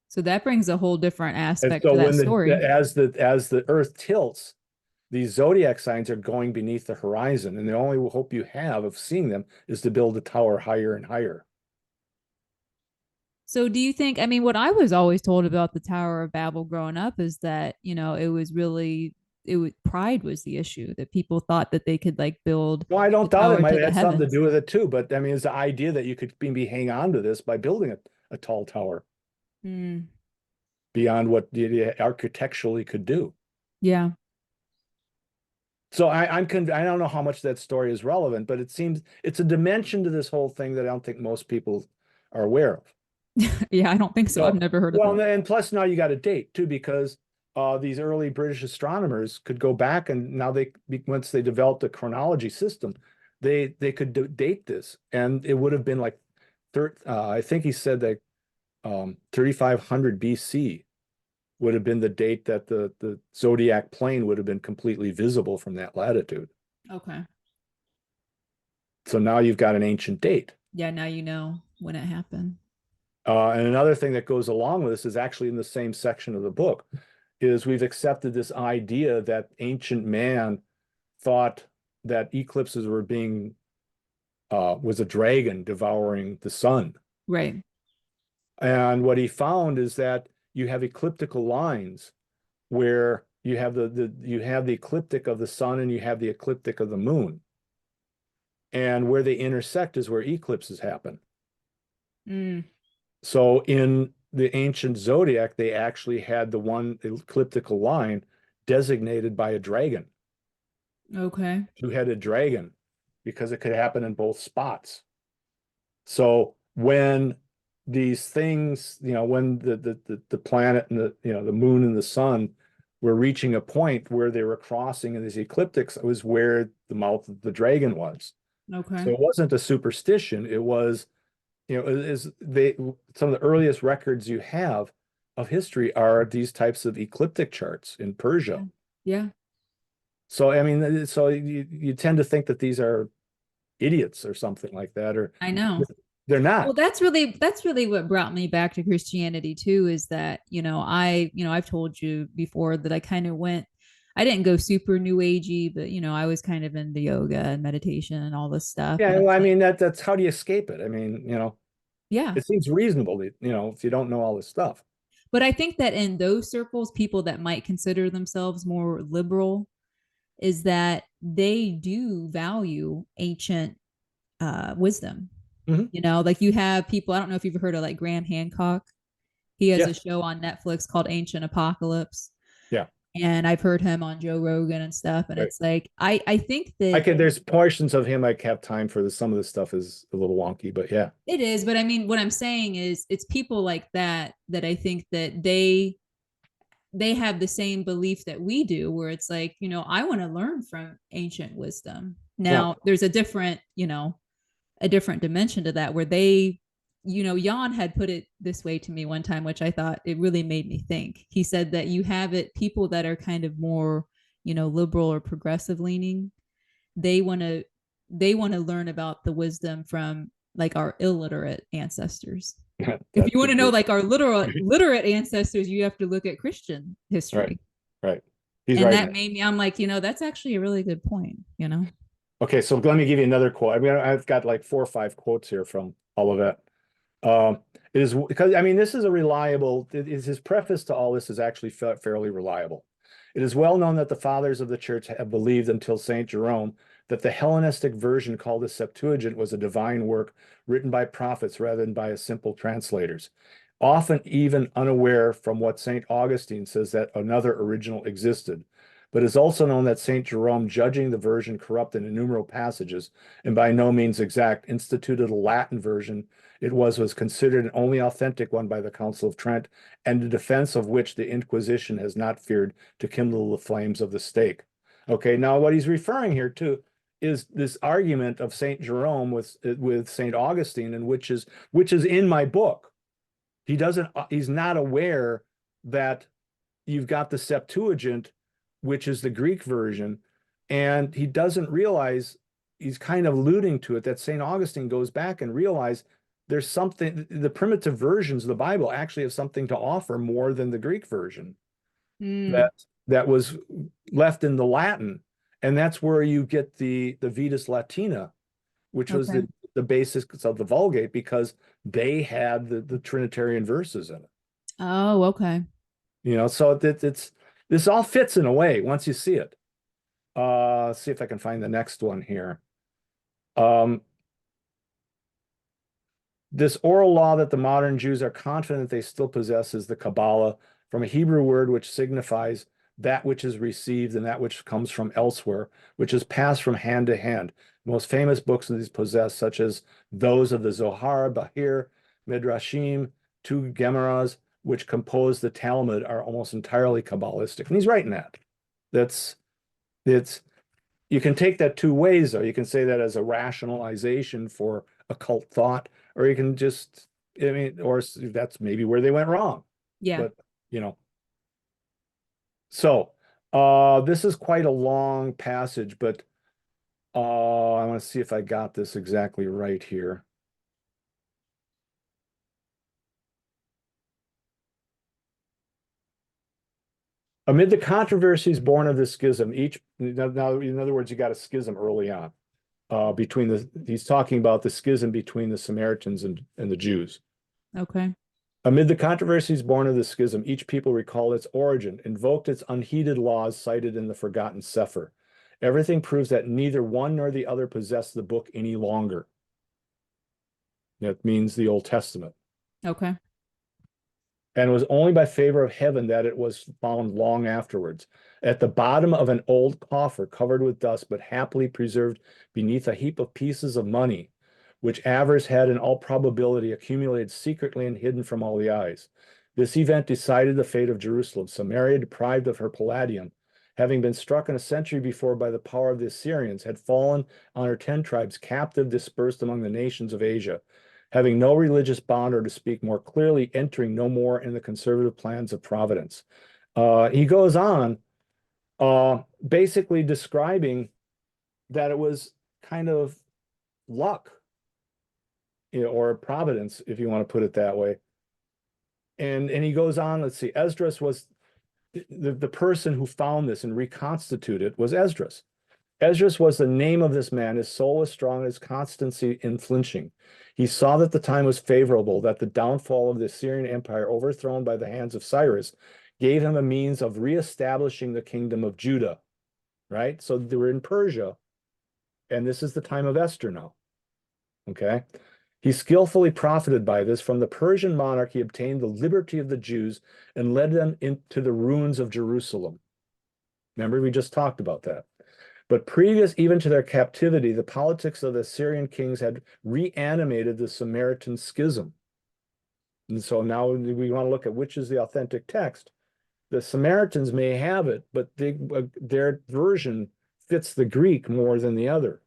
So that brings a whole different And aspect so to that when story. as the Earth tilts, these zodiac signs are going beneath the horizon, and the only hope you have of seeing them is to build a tower higher and higher. So do you think, I mean, what I was always told about the Tower of Babel growing up is that, it was really pride was the issue, that people thought that they could like build Well, I the don't doubt it tower might to have the had something to heavens. do with it too, but I mean, it's the idea that you could maybe hang on to this by building a tall tower Mm. beyond what you architecturally could do. Yeah. So I don't know how much that story is relevant, but it seems it's a dimension to this whole thing that I don't think most people are aware of. Yeah, I don't think so. I've So, never heard of well, it. and plus now you got a date too, because these early British astronomers could go back and now once they developed a chronology system, they could date this, and it would have been like I think he said that 3500 BC would have been the date that the zodiac plane would have been completely visible from that latitude. Okay. So now you've got an ancient date. Yeah, now you know when it happened. And another thing that goes along with this is actually in the same section of the book, is we've accepted this idea that ancient man thought that eclipses were was a dragon devouring the sun. Right. And what he found is that you have ecliptical lines where you have the ecliptic of the sun and you have the ecliptic of the moon. And where they intersect is where eclipses happen. Mm. So in the ancient zodiac, they actually had the one ecliptical line designated by a dragon, Okay. two-headed dragon, because it could happen in both spots. So when these things, when the planet and the moon and the sun were reaching a point where they were crossing in these ecliptics, it was where the mouth of the dragon was. Okay. So it wasn't a superstition, it was is they some of the earliest records you have of history are these types of ecliptic charts in Persia. Yeah. So I mean, so you tend to think that these are idiots or something like that, or I know. they're Well, not. that's really what brought me back to Christianity too, is that, I've told you before that I didn't go super new agey, but I was kind of into yoga and meditation and all this stuff. Yeah, And well, it's I like, mean that's how do you escape it? I mean, yeah. it seems reasonable, if you don't know all this stuff. But I think that in those circles, people that might consider themselves more liberal is that they do value ancient wisdom. Mhm. Like you have people, I don't know if you've heard of like Graham Hancock. He has a Yes. show on Netflix called Ancient Apocalypse. Yeah. And I've heard him on Joe Rogan and stuff. And Right. it's like, I think that There's portions of him I have time for this. Some of this stuff is a little wonky, but yeah. it is. But I mean, what I'm saying is it's people like that that I think that they have the same belief that we do, where it's like, I want to learn from ancient wisdom. Yeah. Now there's a different dimension to that, where they, Jan had put it this way to me one time, which I thought it really made me think. He said that you have it, people that are kind of more, liberal or progressive leaning, they want to learn about the wisdom from like our illiterate ancestors. If That you want to could know be like our literate ancestors, you have to look at Christian right. history. Right. He's And right. that made me, I'm like, that's actually a really good point. Okay, so let me give you another quote. I mean, I've got like 4 or 5 quotes here from all of it. It is because I mean, this is a reliable. His preface to all this is actually fairly reliable. It is well known that the fathers of the church have believed until Saint Jerome that the Hellenistic version called the Septuagint was a divine work written by prophets rather than by simple translators, often even unaware from what Saint Augustine says that another original existed. But it is also known that Saint Jerome, judging the version corrupt in innumerable passages and by no means exact, instituted a Latin version. It was considered an only authentic one by the Council of Trent, and the defense of which the Inquisition has not feared to kindle the flames of the stake. Okay, now what he's referring here to is this argument of Saint Jerome with Saint Augustine, and which is in my book. He's not aware that you've got the Septuagint, which is the Greek version, and he doesn't realize, he's kind of alluding to it, that St. Augustine goes back and realize there's something, the primitive versions of the Bible actually have something to offer more than the Greek version Mm, that was left in the Latin. And that's where you get the Vetus Latina, which was okay. the basis of the Vulgate, because they had the Trinitarian verses in it. Oh, okay. So this all fits in a way once you see it. See if I can find the next one here. This oral law that the modern Jews are confident they still possess is the Kabbalah, from a Hebrew word which signifies that which is received and that which comes from elsewhere, which is passed from hand to hand. The most famous books of these possess, such as those of the Zohar, Bahir, Midrashim, two Gemaras, which compose the Talmud, are almost entirely Kabbalistic. And he's right in that. It's you can take that 2 ways, though. You can say that as a rationalization for occult thought, or you can just, I mean, or that's maybe where they went wrong. Yeah. But, so this is quite a long passage, but I want to see if I got this exactly right here. Amid the controversies born of this schism, now, in other words, you got a schism early on. He's talking about the schism between the Samaritans and the Jews. Okay. Amid the controversies born of the schism, each people recalled its origin, invoked its unheeded laws cited in the forgotten Sefer. Everything proves that neither one nor the other possessed the book any longer. That means the Old Testament. Okay. And it was only by favor of heaven that it was found long afterwards, at the bottom of an old coffer covered with dust, but happily preserved beneath a heap of pieces of money, which avarice had in all probability accumulated secretly and hidden from all the eyes. This event decided the fate of Jerusalem. Samaria, deprived of her palladium, having been struck in a century before by the power of the Assyrians, had fallen on her 10 tribes, captive, dispersed among the nations of Asia. having no religious bond, or to speak more clearly, entering no more in the conservative plans of providence. He goes on basically describing that it was kind of luck, or providence, if you want to put it that way. And he goes on, let's see, Esdras was the person who found this and reconstituted was Esdras. Esdras was the name of this man. His soul was strong, his constancy unflinching. He saw that the time was favorable, that the downfall of the Assyrian Empire, overthrown by the hands of Cyrus, gave him a means of reestablishing the kingdom of Judah, right? So they were in Persia, and this is the time of Esther now, okay? He skillfully profited by this. From the Persian monarch, he obtained the liberty of the Jews and led them into the ruins of Jerusalem. Remember, we just talked about that. But previous even to their captivity, the politics of the Assyrian kings had reanimated the Samaritan schism. And so now we want to look at which is the authentic text. The Samaritans may have it, but their version fits the Greek more than the other.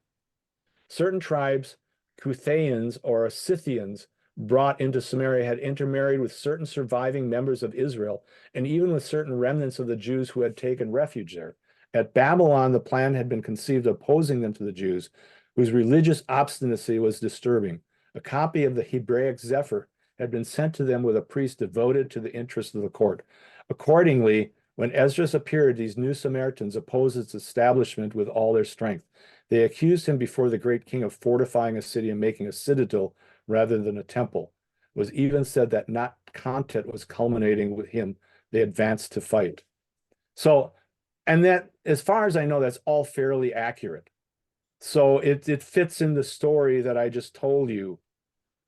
Certain tribes, Cuthaeans or Scythians, brought into Samaria, had intermarried with certain surviving members of Israel, and even with certain remnants of the Jews who had taken refuge there. At Babylon, the plan had been conceived opposing them to the Jews, whose religious obstinacy was disturbing. A copy of the Hebraic Zephyr had been sent to them with a priest devoted to the interests of the court. Accordingly, when Esdras appeared, these new Samaritans opposed its establishment with all their strength. They accused him before the great king of fortifying a city and making a citadel rather than a temple. It was even said that not content was culminating with him. They advanced to fight. So, and that, as far as I know, that's all fairly accurate. So it fits in the story that I just told you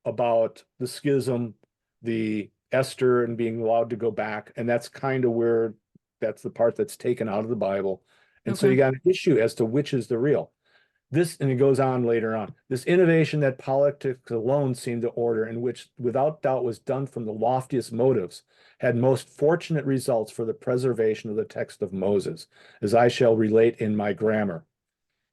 about the schism, the Esther and being allowed to go back. And that's kind of where, that's the part that's taken out of the Bible. And so you got an issue as to which is the real. This, and it goes on later on, this innovation that politics alone seemed to order, and which without doubt was done from the loftiest motives, had most fortunate results for the preservation of the text of Moses, as I shall relate in my grammar.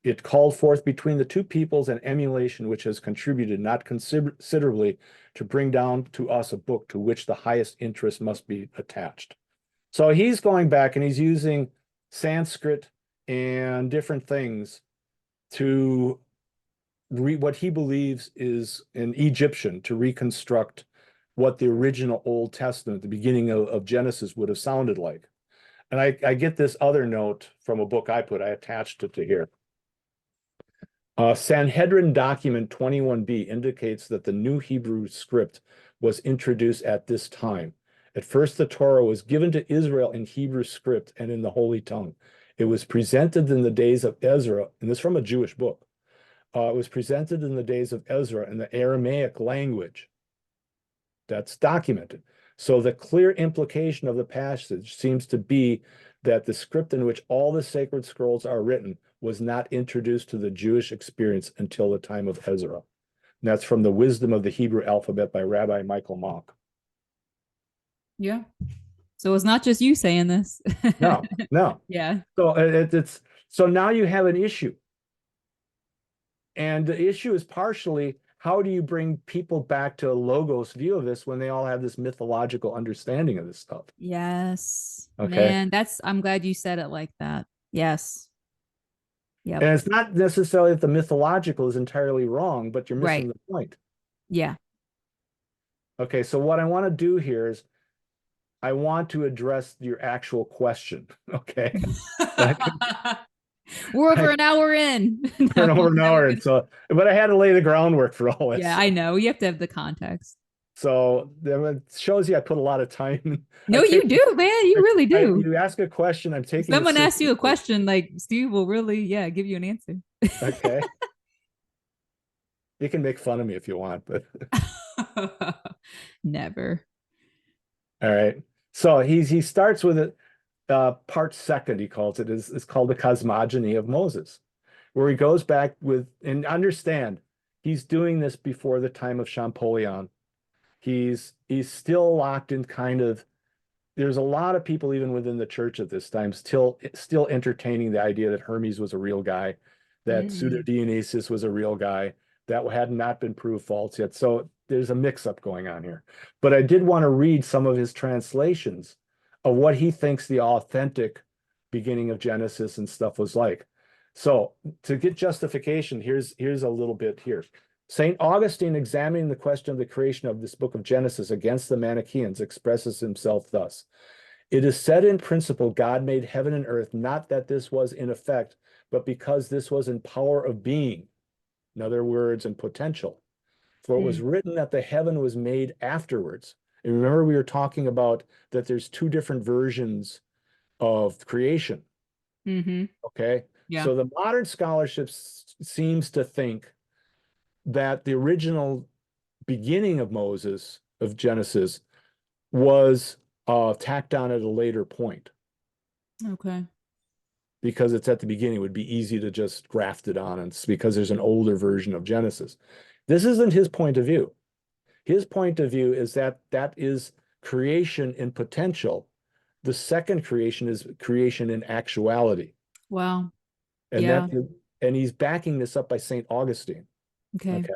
It called forth between the two peoples an emulation which has contributed not considerably to bring down to us a book to which the highest interest must be attached. So he's going back and he's using Sanskrit and different things to read what he believes is an Egyptian, to reconstruct what the original Old Testament, the beginning of Genesis, would have sounded like. And I get this other note from a book I attached it to here. Sanhedrin document 21b indicates that the new Hebrew script was introduced at this time. At first, the Torah was given to Israel in Hebrew script and in the Holy Tongue. It was presented in the days of Ezra, and this is from a Jewish book. It was presented in the days of Ezra in the Aramaic language. That's documented. So the clear implication of the passage seems to be that the script in which all the sacred scrolls are written was not introduced to the Jewish experience until the time of Ezra. And that's from The Wisdom of the Hebrew Alphabet by Rabbi Michael Mock. Yeah. So it's not just you saying this. No. Yeah. So so now you have an issue. And the issue is partially, how do you bring people back to a logos view of this when they all have this mythological understanding of this stuff? Yes. Okay. Man, I'm glad you said it like that. Yes. Yep. And it's not necessarily that the mythological is entirely wrong, but you're missing the point. Yeah. Okay, so what I want to do here is I want to address your actual question. Okay. We're over an hour in. We're over an hour. And so, but I had to lay the groundwork for all this. Yeah, I know. You have to have the context. So it shows you I put a lot of time. No, you do, man. You really do. You ask a question, I'm taking If someone asks you a question, like Steve will really, give you an answer. Okay. You can make fun of me if you want, but never. All right. So he starts with it. Part second, he calls it, is called the Cosmogony of Moses, where he goes back with, and understand, he's doing this before the time of Champollion. He's still locked in kind of, there's a lot of people even within the church at this time still entertaining the idea that Hermes was a real guy, that Pseudo Dionysius was a real guy. That had not been proved false yet. So there's a mix-up going on here. But I did want to read some of his translations of what he thinks the authentic beginning of Genesis and stuff was like. So to get justification, here's a little bit here. St. Augustine, examining the question of the creation of this book of Genesis against the Manichaeans, expresses himself thus. It is said in principle, God made heaven and earth, not that this was in effect, but because this was in power of being. In other words, in potential. For it was written that the heaven was made afterwards. And remember, we were talking about that there's two different versions of creation. Mm-hmm. Okay. Yeah. So the modern scholarship seems to think that the original beginning of Moses, of Genesis, was tacked on at a later point. Okay. Because it's at the beginning, it would be easy to just graft it on. And it's because there's an older version of Genesis. This isn't his point of view. His point of view is that that is creation in potential. The second creation is creation in actuality. Wow. And Yeah. and he's backing this up by St. Augustine. Okay. Okay.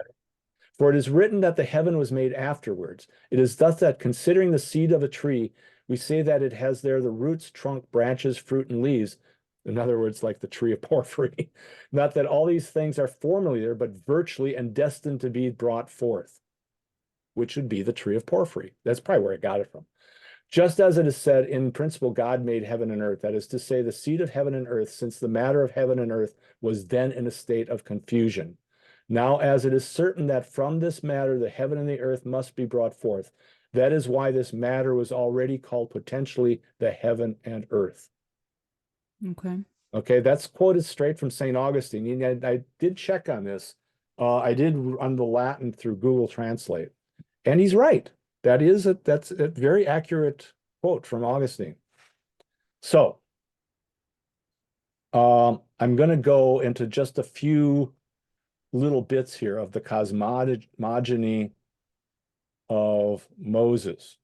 For it is written that the heaven was made afterwards. It is thus that considering the seed of a tree, we say that it has there the roots, trunk, branches, fruit, and leaves. In other words, like the tree of porphyry. Not that all these things are formally there, but virtually and destined to be brought forth, which would be the tree of porphyry. That's probably where I got it from. Just as it is said, in principle, God made heaven and earth. That is to say, the seed of heaven and earth, since the matter of heaven and earth was then in a state of confusion. Now, as it is certain that from this matter the heaven and the earth must be brought forth, that is why this matter was already called potentially the heaven and earth. Okay. Okay, that's quoted straight from St. Augustine. And I did check on this. I did run the Latin through Google Translate, and he's right. That's a very accurate quote from Augustine. So I'm going to go into just a few little bits here of the cosmogony of Moses.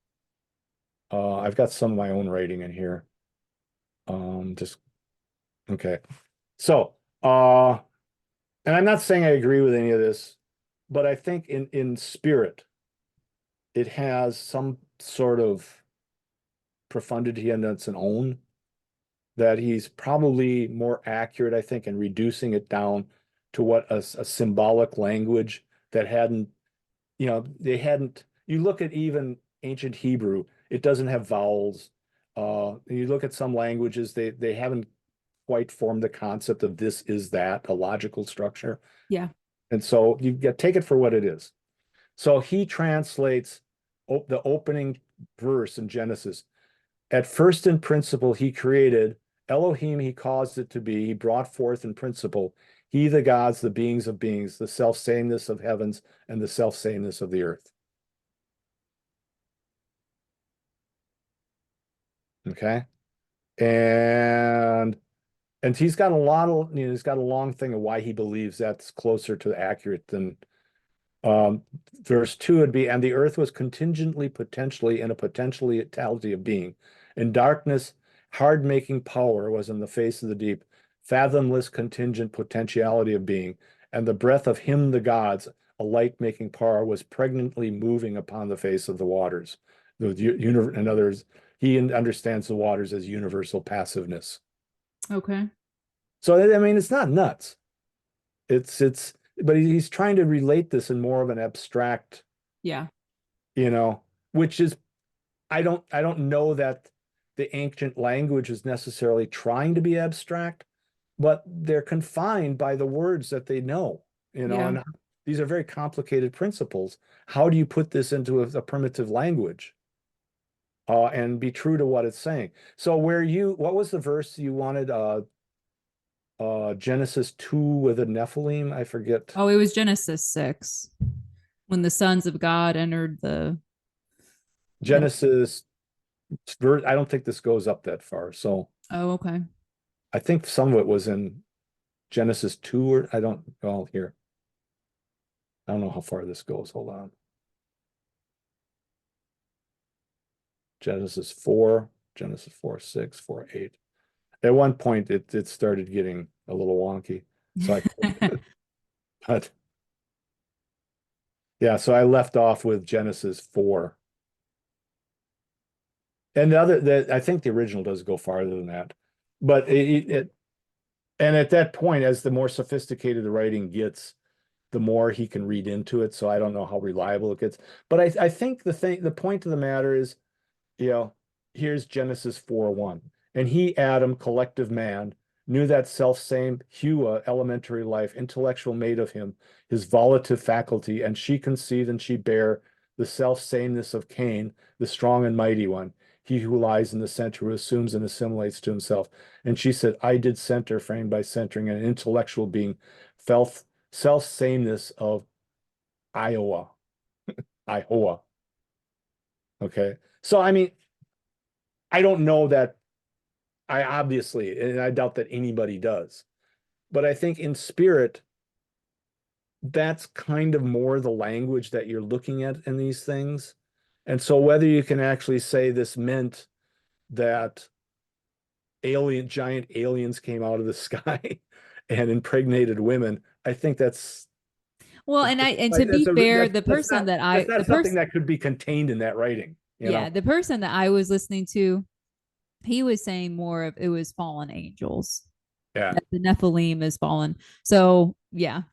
I've got some of my own writing in here. Just okay. So and I'm not saying I agree with any of this, but I think in spirit, it has some sort of profundity and its own, that he's probably more accurate, I think, in reducing it down to what a symbolic language that hadn't, they hadn't, you look at even ancient Hebrew, it doesn't have vowels. You look at some languages, they haven't quite formed the concept of this is that, a logical structure. Yeah. And so you take it for what it is. So he translates the opening verse in Genesis. At first in principle, he created Elohim, he caused it to be, he brought forth in principle, he, the gods, the beings of beings, the self-sameness of heavens and the self-sameness of the earth. Okay. And he's got a lot of, he's got a long thing of why he believes that's closer to accurate than verse 2 would be, and the earth was contingently, potentially, in a potentiality of being. In darkness, hard-making power was in the face of the deep, fathomless contingent potentiality of being, and the breath of him, the gods, a light-making power, was pregnantly moving upon the face of the waters. In others, he understands the waters as universal passiveness. Okay. So, I mean, it's not nuts. But he's trying to relate this in more of an abstract, Yeah. Which is, I don't know that the ancient language is necessarily trying to be abstract, but they're confined by the words that they know, Yeah. and these are very complicated principles. How do you put this into a primitive language, and be true to what it's saying? So what was the verse you wanted? Genesis 2 with a Nephilim, I forget. Oh, it was Genesis 6 when the sons of God entered the Genesis verse. I don't think this goes up that far. So Oh, okay. I think some of it was in Genesis 2, or here. I don't know how far this goes. Hold on. Genesis 4, 6, 4, 8. At one point it started getting a little wonky. So but Yeah, so I left off with Genesis 4. And I think the original does go farther than that. But and at that point, as the more sophisticated the writing gets, the more he can read into it. So I don't know how reliable it gets. But I think the point of the matter is, you know, here's Genesis 4:1. And he, Adam, collective man, knew that self-same Hua, elementary life, intellectual made of him, his volitive faculty, and she conceived and she bare the self-sameness of Cain, the strong and mighty one, he who lies in the center, who assumes and assimilates to himself. And she said, I did center, framed by centering an intellectual being, felt self-sameness of Iowa, Iowa. Okay. So, I mean, I don't know that I obviously, and I doubt that anybody does, but I think in spirit, that's kind of more the language that you're looking at in these things. And so whether you can actually say this meant that giant aliens came out of the sky and impregnated women, I think Well, and to be that's fair, the person that that's I the not something person that could be contained in that writing, you yeah, know? the person that I was listening to, he was saying more of it was fallen angels. Yeah. That the Nephilim is fallen. So yeah,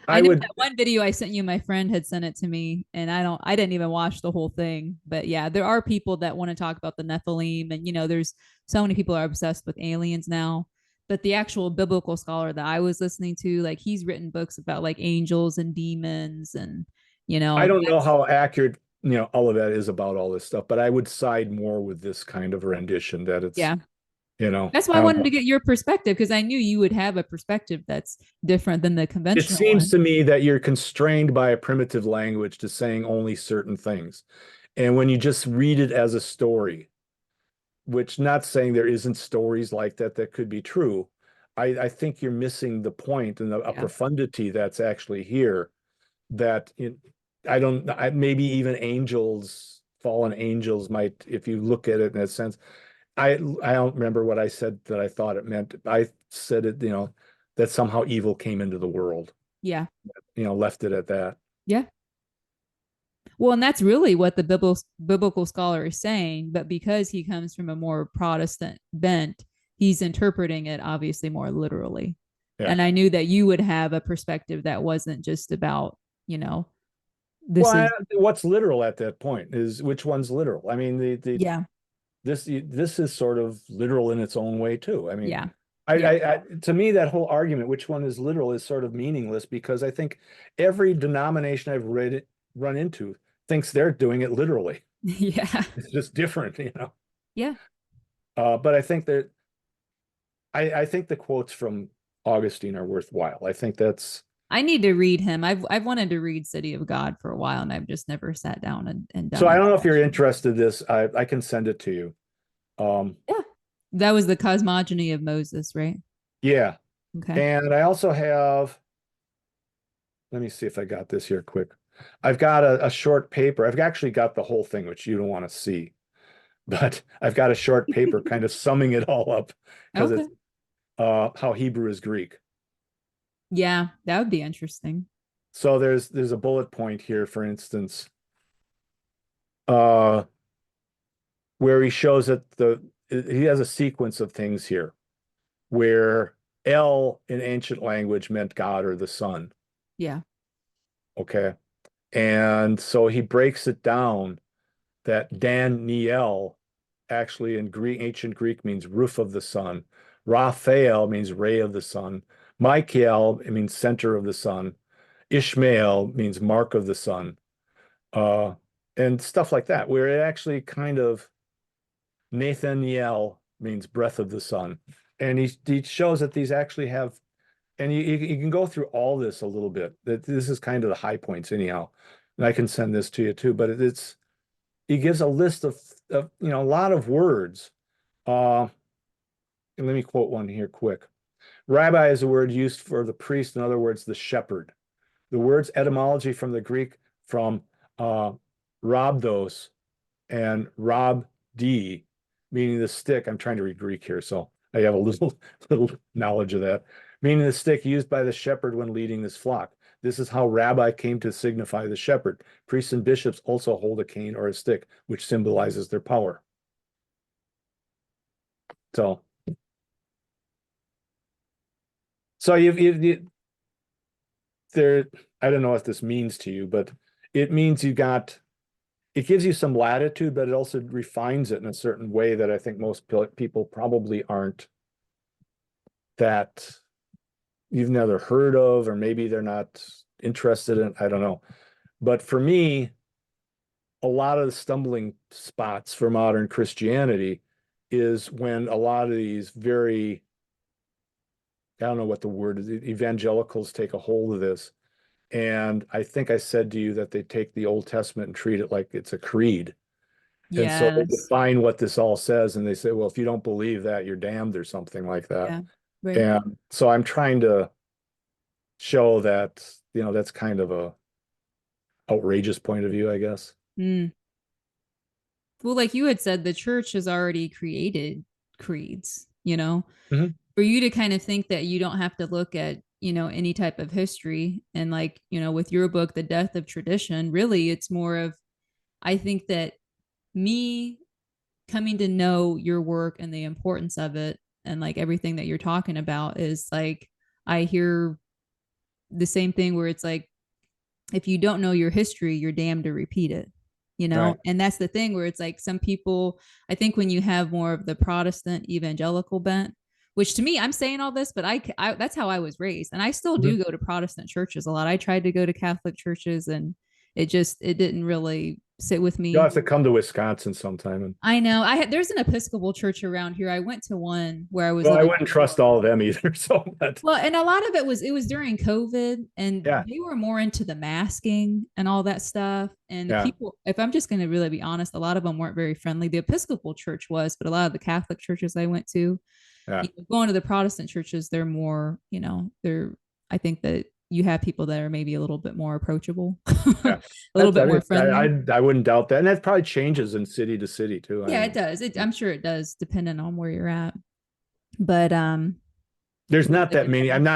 I I know would that one video I sent you, my friend had sent it to me, and I didn't even watch the whole thing. But yeah, there are people that want to talk about the Nephilim, and there's so many people are obsessed with aliens now. But the actual biblical scholar that I was listening to, like he's written books about like angels and demons, and I don't know that's how accurate, all of that is about all this stuff, but I would side more with this kind of rendition that it's, yeah. That's why I I don't wanted know. to get your perspective because I knew you would have a perspective that's different than the It conventional seems one. to me that you're constrained by a primitive language to saying only certain things. And when you just read it as a story, which not saying there isn't stories like that that could be true, I think you're missing the point and a Yeah. profundity that's actually here that I don't, maybe even angels, fallen angels might, if you look at it in a sense, I don't remember what I said that I thought it meant. I said it, that somehow evil came into the world, Yeah. left it at that. Yeah. Well, and that's really what the biblical scholar is saying, but because he comes from a more Protestant bent, he's interpreting it obviously more literally. Yeah. And I knew that you would have a perspective that wasn't just about, you know, Well, this is what's literal at that point is which one's literal? I mean, yeah, this is sort of literal in its own way too. I mean, yeah, yeah, to me, that whole argument, which one is literal, is sort of meaningless because I think every denomination I've run into thinks they're doing it literally. yeah, It's just different. yeah. But I think that I think the quotes from Augustine are worthwhile. I think that's I need to read him. I've wanted to read City of God for a while, and I've just never sat down and so done I it. don't know if you're interested in this. I can send it to you. Yeah. That was the cosmogony of Moses, right? Yeah. Okay. And I also have, let me see if I got this here quick. I've got a short paper. I've actually got the whole thing, which you don't want to see, but I've got a short paper kind of summing it all up because Okay. it's how Hebrew is Greek. Yeah, that would be interesting. So there's a bullet point here, for instance, uh, where he shows that he has a sequence of things here where El in ancient language meant God or the sun. Yeah. Okay. And so he breaks it down that Daniel actually in Greek, ancient Greek means roof of the sun. Raphael means ray of the sun. Michael, it means center of the sun. Ishmael means mark of the sun. Uh, and stuff like that, where it actually kind of Nathaniel means breath of the sun. And he shows that these actually have, and you can go through all this a little bit. That this is kind of the high points anyhow. And I can send this to you too, but it's he gives a list of a lot of words. Uh, and let me quote one here quick. Rabbi is a word used for the priest, in other words, the shepherd. The word's etymology from the Greek from uh, rabdos and rabdi, meaning the stick. I'm trying to read Greek here, so I have a little knowledge of that. Meaning the stick used by the shepherd when leading this flock. This is how rabbi came to signify the shepherd. Priests and bishops also hold a cane or a stick, which symbolizes their power. So you there, I don't know what this means to you, but it means it gives you some latitude, but it also refines it in a certain way that I think most people probably aren't, that you've never heard of, or maybe they're not interested in, I don't know. But for me, a lot of the stumbling spots for modern Christianity is when a lot of these very, I don't know what the word is, evangelicals take a hold of this. And I think I said to you that they take the Old Testament and treat it like it's a creed. And so they Yes. define what this all says, and they say, well, if you don't believe that, you're damned, or something like that. Yeah. Right. And so I'm trying to show that, that's kind of a outrageous point of view, I guess. Mm. Well, like you had said, the church has already created creeds, Mhm. for you to kind of think that you don't have to look at, any type of history. And like, with your book, The Death of Tradition, really, it's more of, I think that me coming to know your work and the importance of it and like everything that you're talking about is like, I hear the same thing where it's like, if you don't know your history, you're damned to repeat it, Right. And that's the thing where it's like some people, I think when you have more of the Protestant evangelical bent, which to me, I'm saying all this, but I that's how I was raised. And I still Mhm. do go to Protestant churches a lot. I tried to go to Catholic churches and it didn't really sit with You'll me. have to come to Wisconsin sometime. And I know. There's an Episcopal church around here. I went to one where I was well, I living. wouldn't trust all of them either. So, but Well, and a lot of it was during COVID, and yeah, they were more into the masking and all that stuff. And the yeah, people, if I'm just going to really be honest, a lot of them weren't very friendly. The Episcopal church was, but a lot of the Catholic churches I went to, yeah, going to the Protestant churches, they're more, they're. I think that you have people that are maybe a little bit more approachable, a yeah. little That's, bit I more mean, friendly. I wouldn't doubt that. And that probably changes in city to city too. I Yeah, it mean, does. I'm sure it does, depending on where you're at. But there's we not live that in many. one.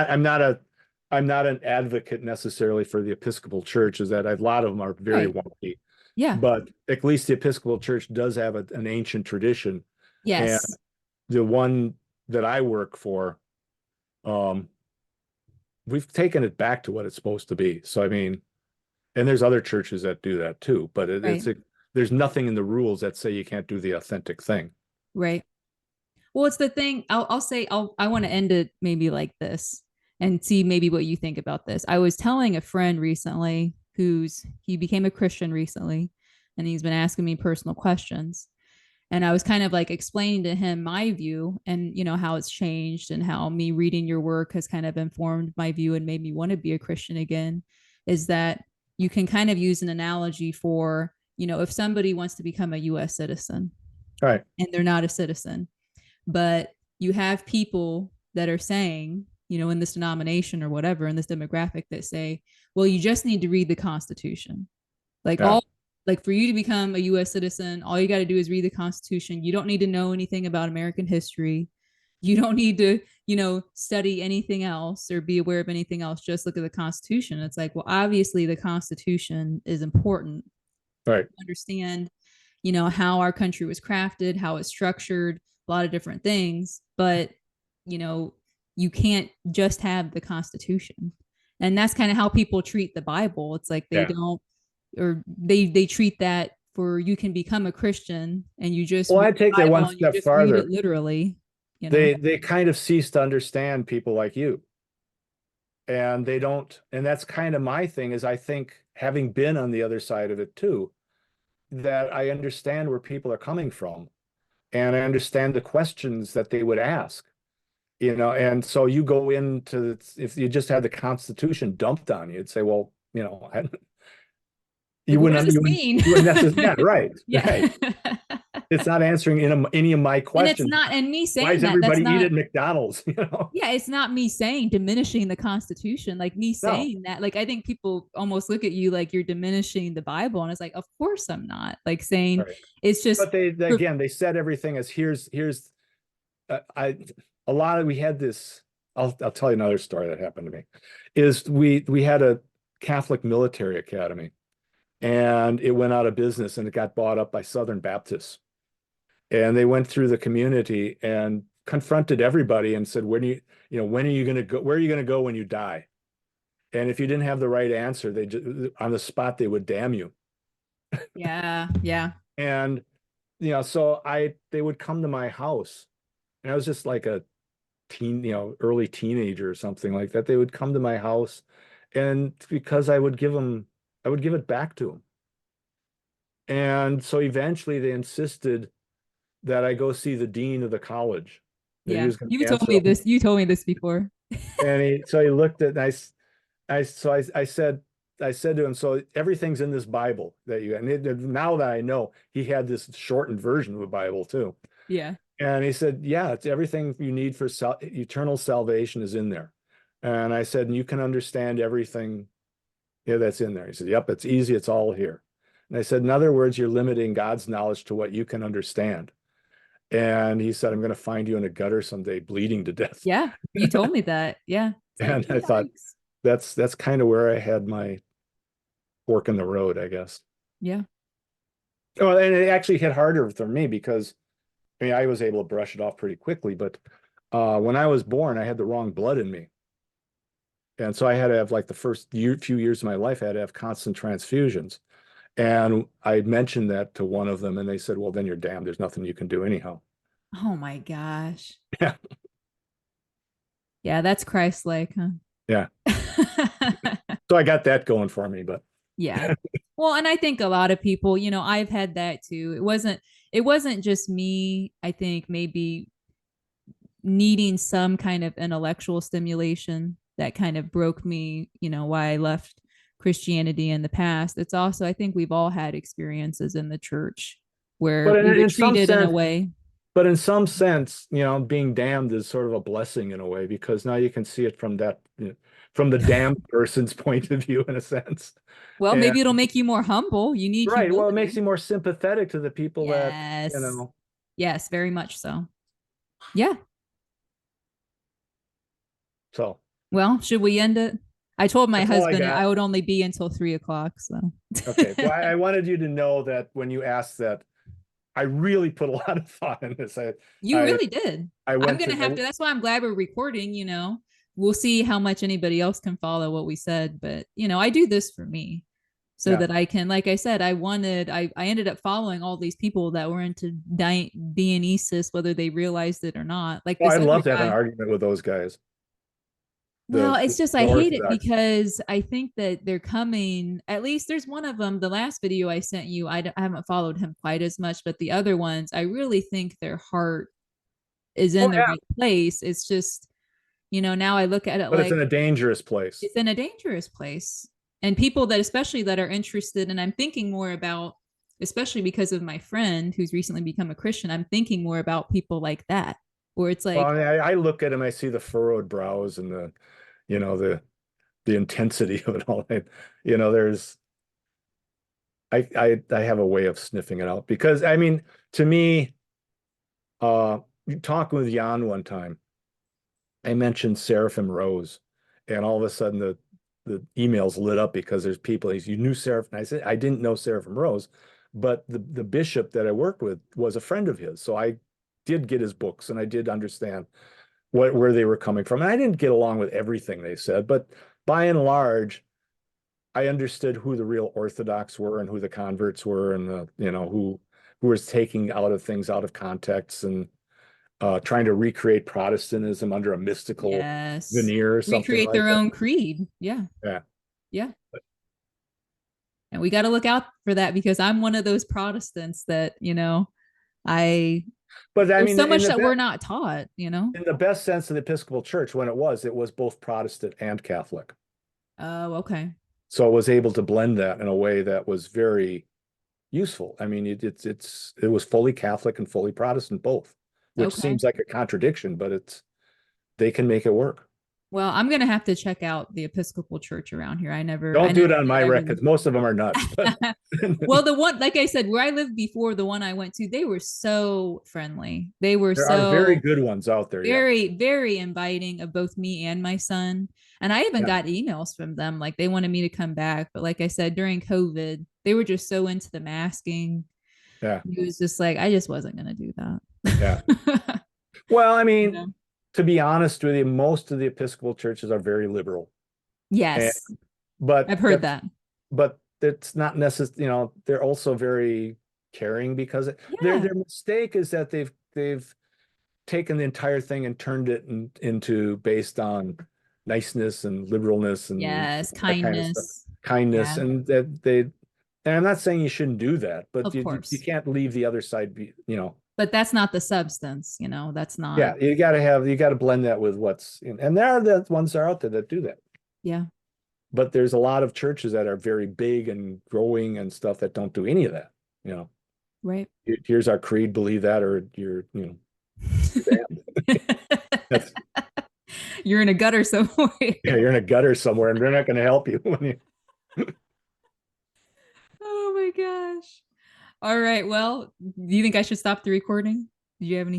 I'm not an advocate necessarily for the Episcopal Church, is that a lot of them are very Right. wonky, Yeah. but at least the Episcopal Church does have an ancient tradition. And Yes. the one that I work for, um, we've taken it back to what it's supposed to be. So, I mean, and there's other churches that do that too, but Right. there's nothing in the rules that say you can't do the authentic thing. Right. Well, it's the thing. I'll say I want to end it maybe like this and see maybe what you think about this. I was telling a friend recently he became a Christian recently, and he's been asking me personal questions. And I was kind of like explaining to him my view and how it's changed and how me reading your work has kind of informed my view and made me want to be a Christian again. Is that you can kind of use an analogy for, if somebody wants to become a US citizen All right. and they're not a citizen, but you have people that are saying, in this denomination or whatever, in this demographic that say, well, you just need to read the Constitution. Like Yeah. all like for you to become a US citizen, all you got to do is read the Constitution. You don't need to know anything about American history. You don't need to, study anything else or be aware of anything else. Just look at the Constitution. It's like, well, obviously the Constitution is important. Right. Understand, how our country was crafted, how it's structured, a lot of different things, but you know you can't just have the Constitution. And that's kind of how people treat the Bible. It's like they Yeah. don't, or they treat that for, you can become a Christian and you just Well, read I take the that one Bible and you step just read it farther. literally. They kind of cease to understand people like you. And they don't, and that's kind of my thing, is I think, having been on the other side of it too, that I understand where people are coming from, and I understand the questions that they would ask, and so you go into, if you just had the Constitution dumped on you, you'd say, well, Like, what does this mean? you wouldn't necessarily, yeah, right, Yeah. right. It's not answering any of my And it's questions. not, and me Why saying does that, that's everybody eat not, at McDonald's? yeah, it's not me saying diminishing the Constitution, like me No. saying that. Like, I think people almost look at you like you're diminishing the Bible. And it's like, of course I'm not. Like saying Right. it's just, But again, they said everything as here's I we had this. I'll tell you another story that happened to me. Is we had Catholic Military Academy, and it went out of business and it got bought up by Southern Baptists. And they went through the community and confronted everybody and said, when are you going to go? Where are you going to go when you die? And if you didn't have the right answer, they just, on the spot, they would damn you. Yeah. Yeah. And, so they would come to my house, and I was just like a early teenager or something like that. They would come to my house, and because I would give it back to them. And so eventually they insisted that I go see the dean of the college. That he Yeah. was going You to told answer. me this. You told me this before. And he looked at, and I said to him, so everything's in this Bible that you, now that I know, he had this shortened version of the Bible too. Yeah. And he said, yeah, it's everything you need for eternal salvation is in there. And I said, and you can understand everything that's in there. He said, yep, it's easy. It's all here. And I said, in other words, you're limiting God's knowledge to what you can understand. And he said, I'm going to find you in a gutter someday, bleeding to death. Yeah. You told me that. Yeah. It's like, And I thought, yikes. that's kind of where I had my fork in the road, I guess. Yeah. Oh, and it actually hit harder for me because I was able to brush it off pretty quickly, but when I was born, I had the wrong blood in me. And so I had to have, like, the first few years of my life, I had to have constant transfusions. And I mentioned that to one of them, and they said, well, then you're damned. There's nothing you can do anyhow. Oh my gosh. Yeah. Yeah, that's Christ-like, huh? Yeah. So I got that going for me, but Yeah. Well, and I think a lot of people, I've had that too. It wasn't just me, I think maybe needing some kind of intellectual stimulation that kind of broke me, why I left Christianity in the past. It's also, I think we've all had experiences in the church where but we were in some treated in a sense, way. being damned is sort of a blessing in a way, because now you can see it from from the damned person's point of view, in a sense. Well, And maybe it'll make you more humble. You need right, well, it makes humility. you more sympathetic to the people that, Yes. Yes, very much so. Yeah. so Well, should we end it? I told my that's all I husband got. I would only be until 3 o'clock. So Okay. Well, I wanted you to know that when you asked that, I really put a lot of thought in this. you I really did. I I'm went gonna have to. to That's why I'm glad we're recording. We'll see how much anybody else can follow what we said, but I do this for me so yeah. that I can, like I said, I ended up following all these people that were into Dionysius, whether they realized it or not. Like Well, this I'd other love to have an guy. argument with those guys, Well, the it's just the I hate it Orthodox. because I think that they're coming. At least there's one of them. The last video I sent you, I haven't followed him quite as much, but the other ones, I really think their heart is Oh in the yeah, right place. It's just, now I look at it but it's like in a dangerous place. it's in a dangerous place. And people that, especially that are interested, and I'm thinking more about, especially because of my friend who's recently become a Christian, I'm thinking more about people like that, where it's Well, like, I look at him, I see the furrowed brows and the intensity of it all. There's I have a way of sniffing it out, because to me, talking with Jan one time, I mentioned Seraphim Rose, and all of a sudden the emails lit up because there's people. You knew Seraphim. I said I didn't know Seraphim Rose, but the bishop that I worked with was a friend of his, so I did get his books and I did understand where they were coming from. And I didn't get along with everything they said, but by and large, I understood who the real Orthodox were and who the converts were, and who was taking out of things out of context and trying to recreate Protestantism under a mystical yes, veneer or something recreate like their that. own creed. Yeah. Yeah. Yeah. And we got to look out for that because I'm one of those Protestants that, I, But there's so much that we're not taught. in the best sense of the Episcopal Church, when it was both Protestant and Catholic. Oh, okay. So it was able to blend that in a way that was very useful. It was fully Catholic and fully Protestant both, which Okay. seems like a contradiction, but they can make it work. Well, I'm gonna have to check out the Episcopal Church around here. I Don't do never it on did. my I wreck really because most of them are nuts. But well, the one, like I said, where I lived before, the one I went to, they were so friendly. They were there are very so good ones out there. Yeah. very, very inviting of both me and my son. And I even Yeah. got emails from them, like they wanted me to come back. But like I said, during COVID, they were just so into the masking. Yeah. It was just like, I just wasn't gonna do Yeah. that. Well, I You mean, know? to be honest with you, most of the Episcopal churches are very liberal. And Yes, but I've heard that's that. but it's not necessary, they're also very caring because Yeah. their mistake is that they've taken the entire thing and turned it into based on niceness and liberalness and Yes, that kind of stuff, kindness. kindness, Yeah, and and I'm not saying you shouldn't do that, but of you course. can't leave the other side But that's not the substance, That's not. yeah, you got to blend that with what's and there are the ones that are out there that do that. Yeah, But there's a lot of churches that are very big and growing and stuff that don't do any of that. You know, right. here's our creed, believe that, or you're damned. That's You're in a gutter somewhere. yeah, you're in a gutter somewhere, and they're not going to help you when you. Oh my gosh. All right. Well, do you think I should stop the recording? Do you have any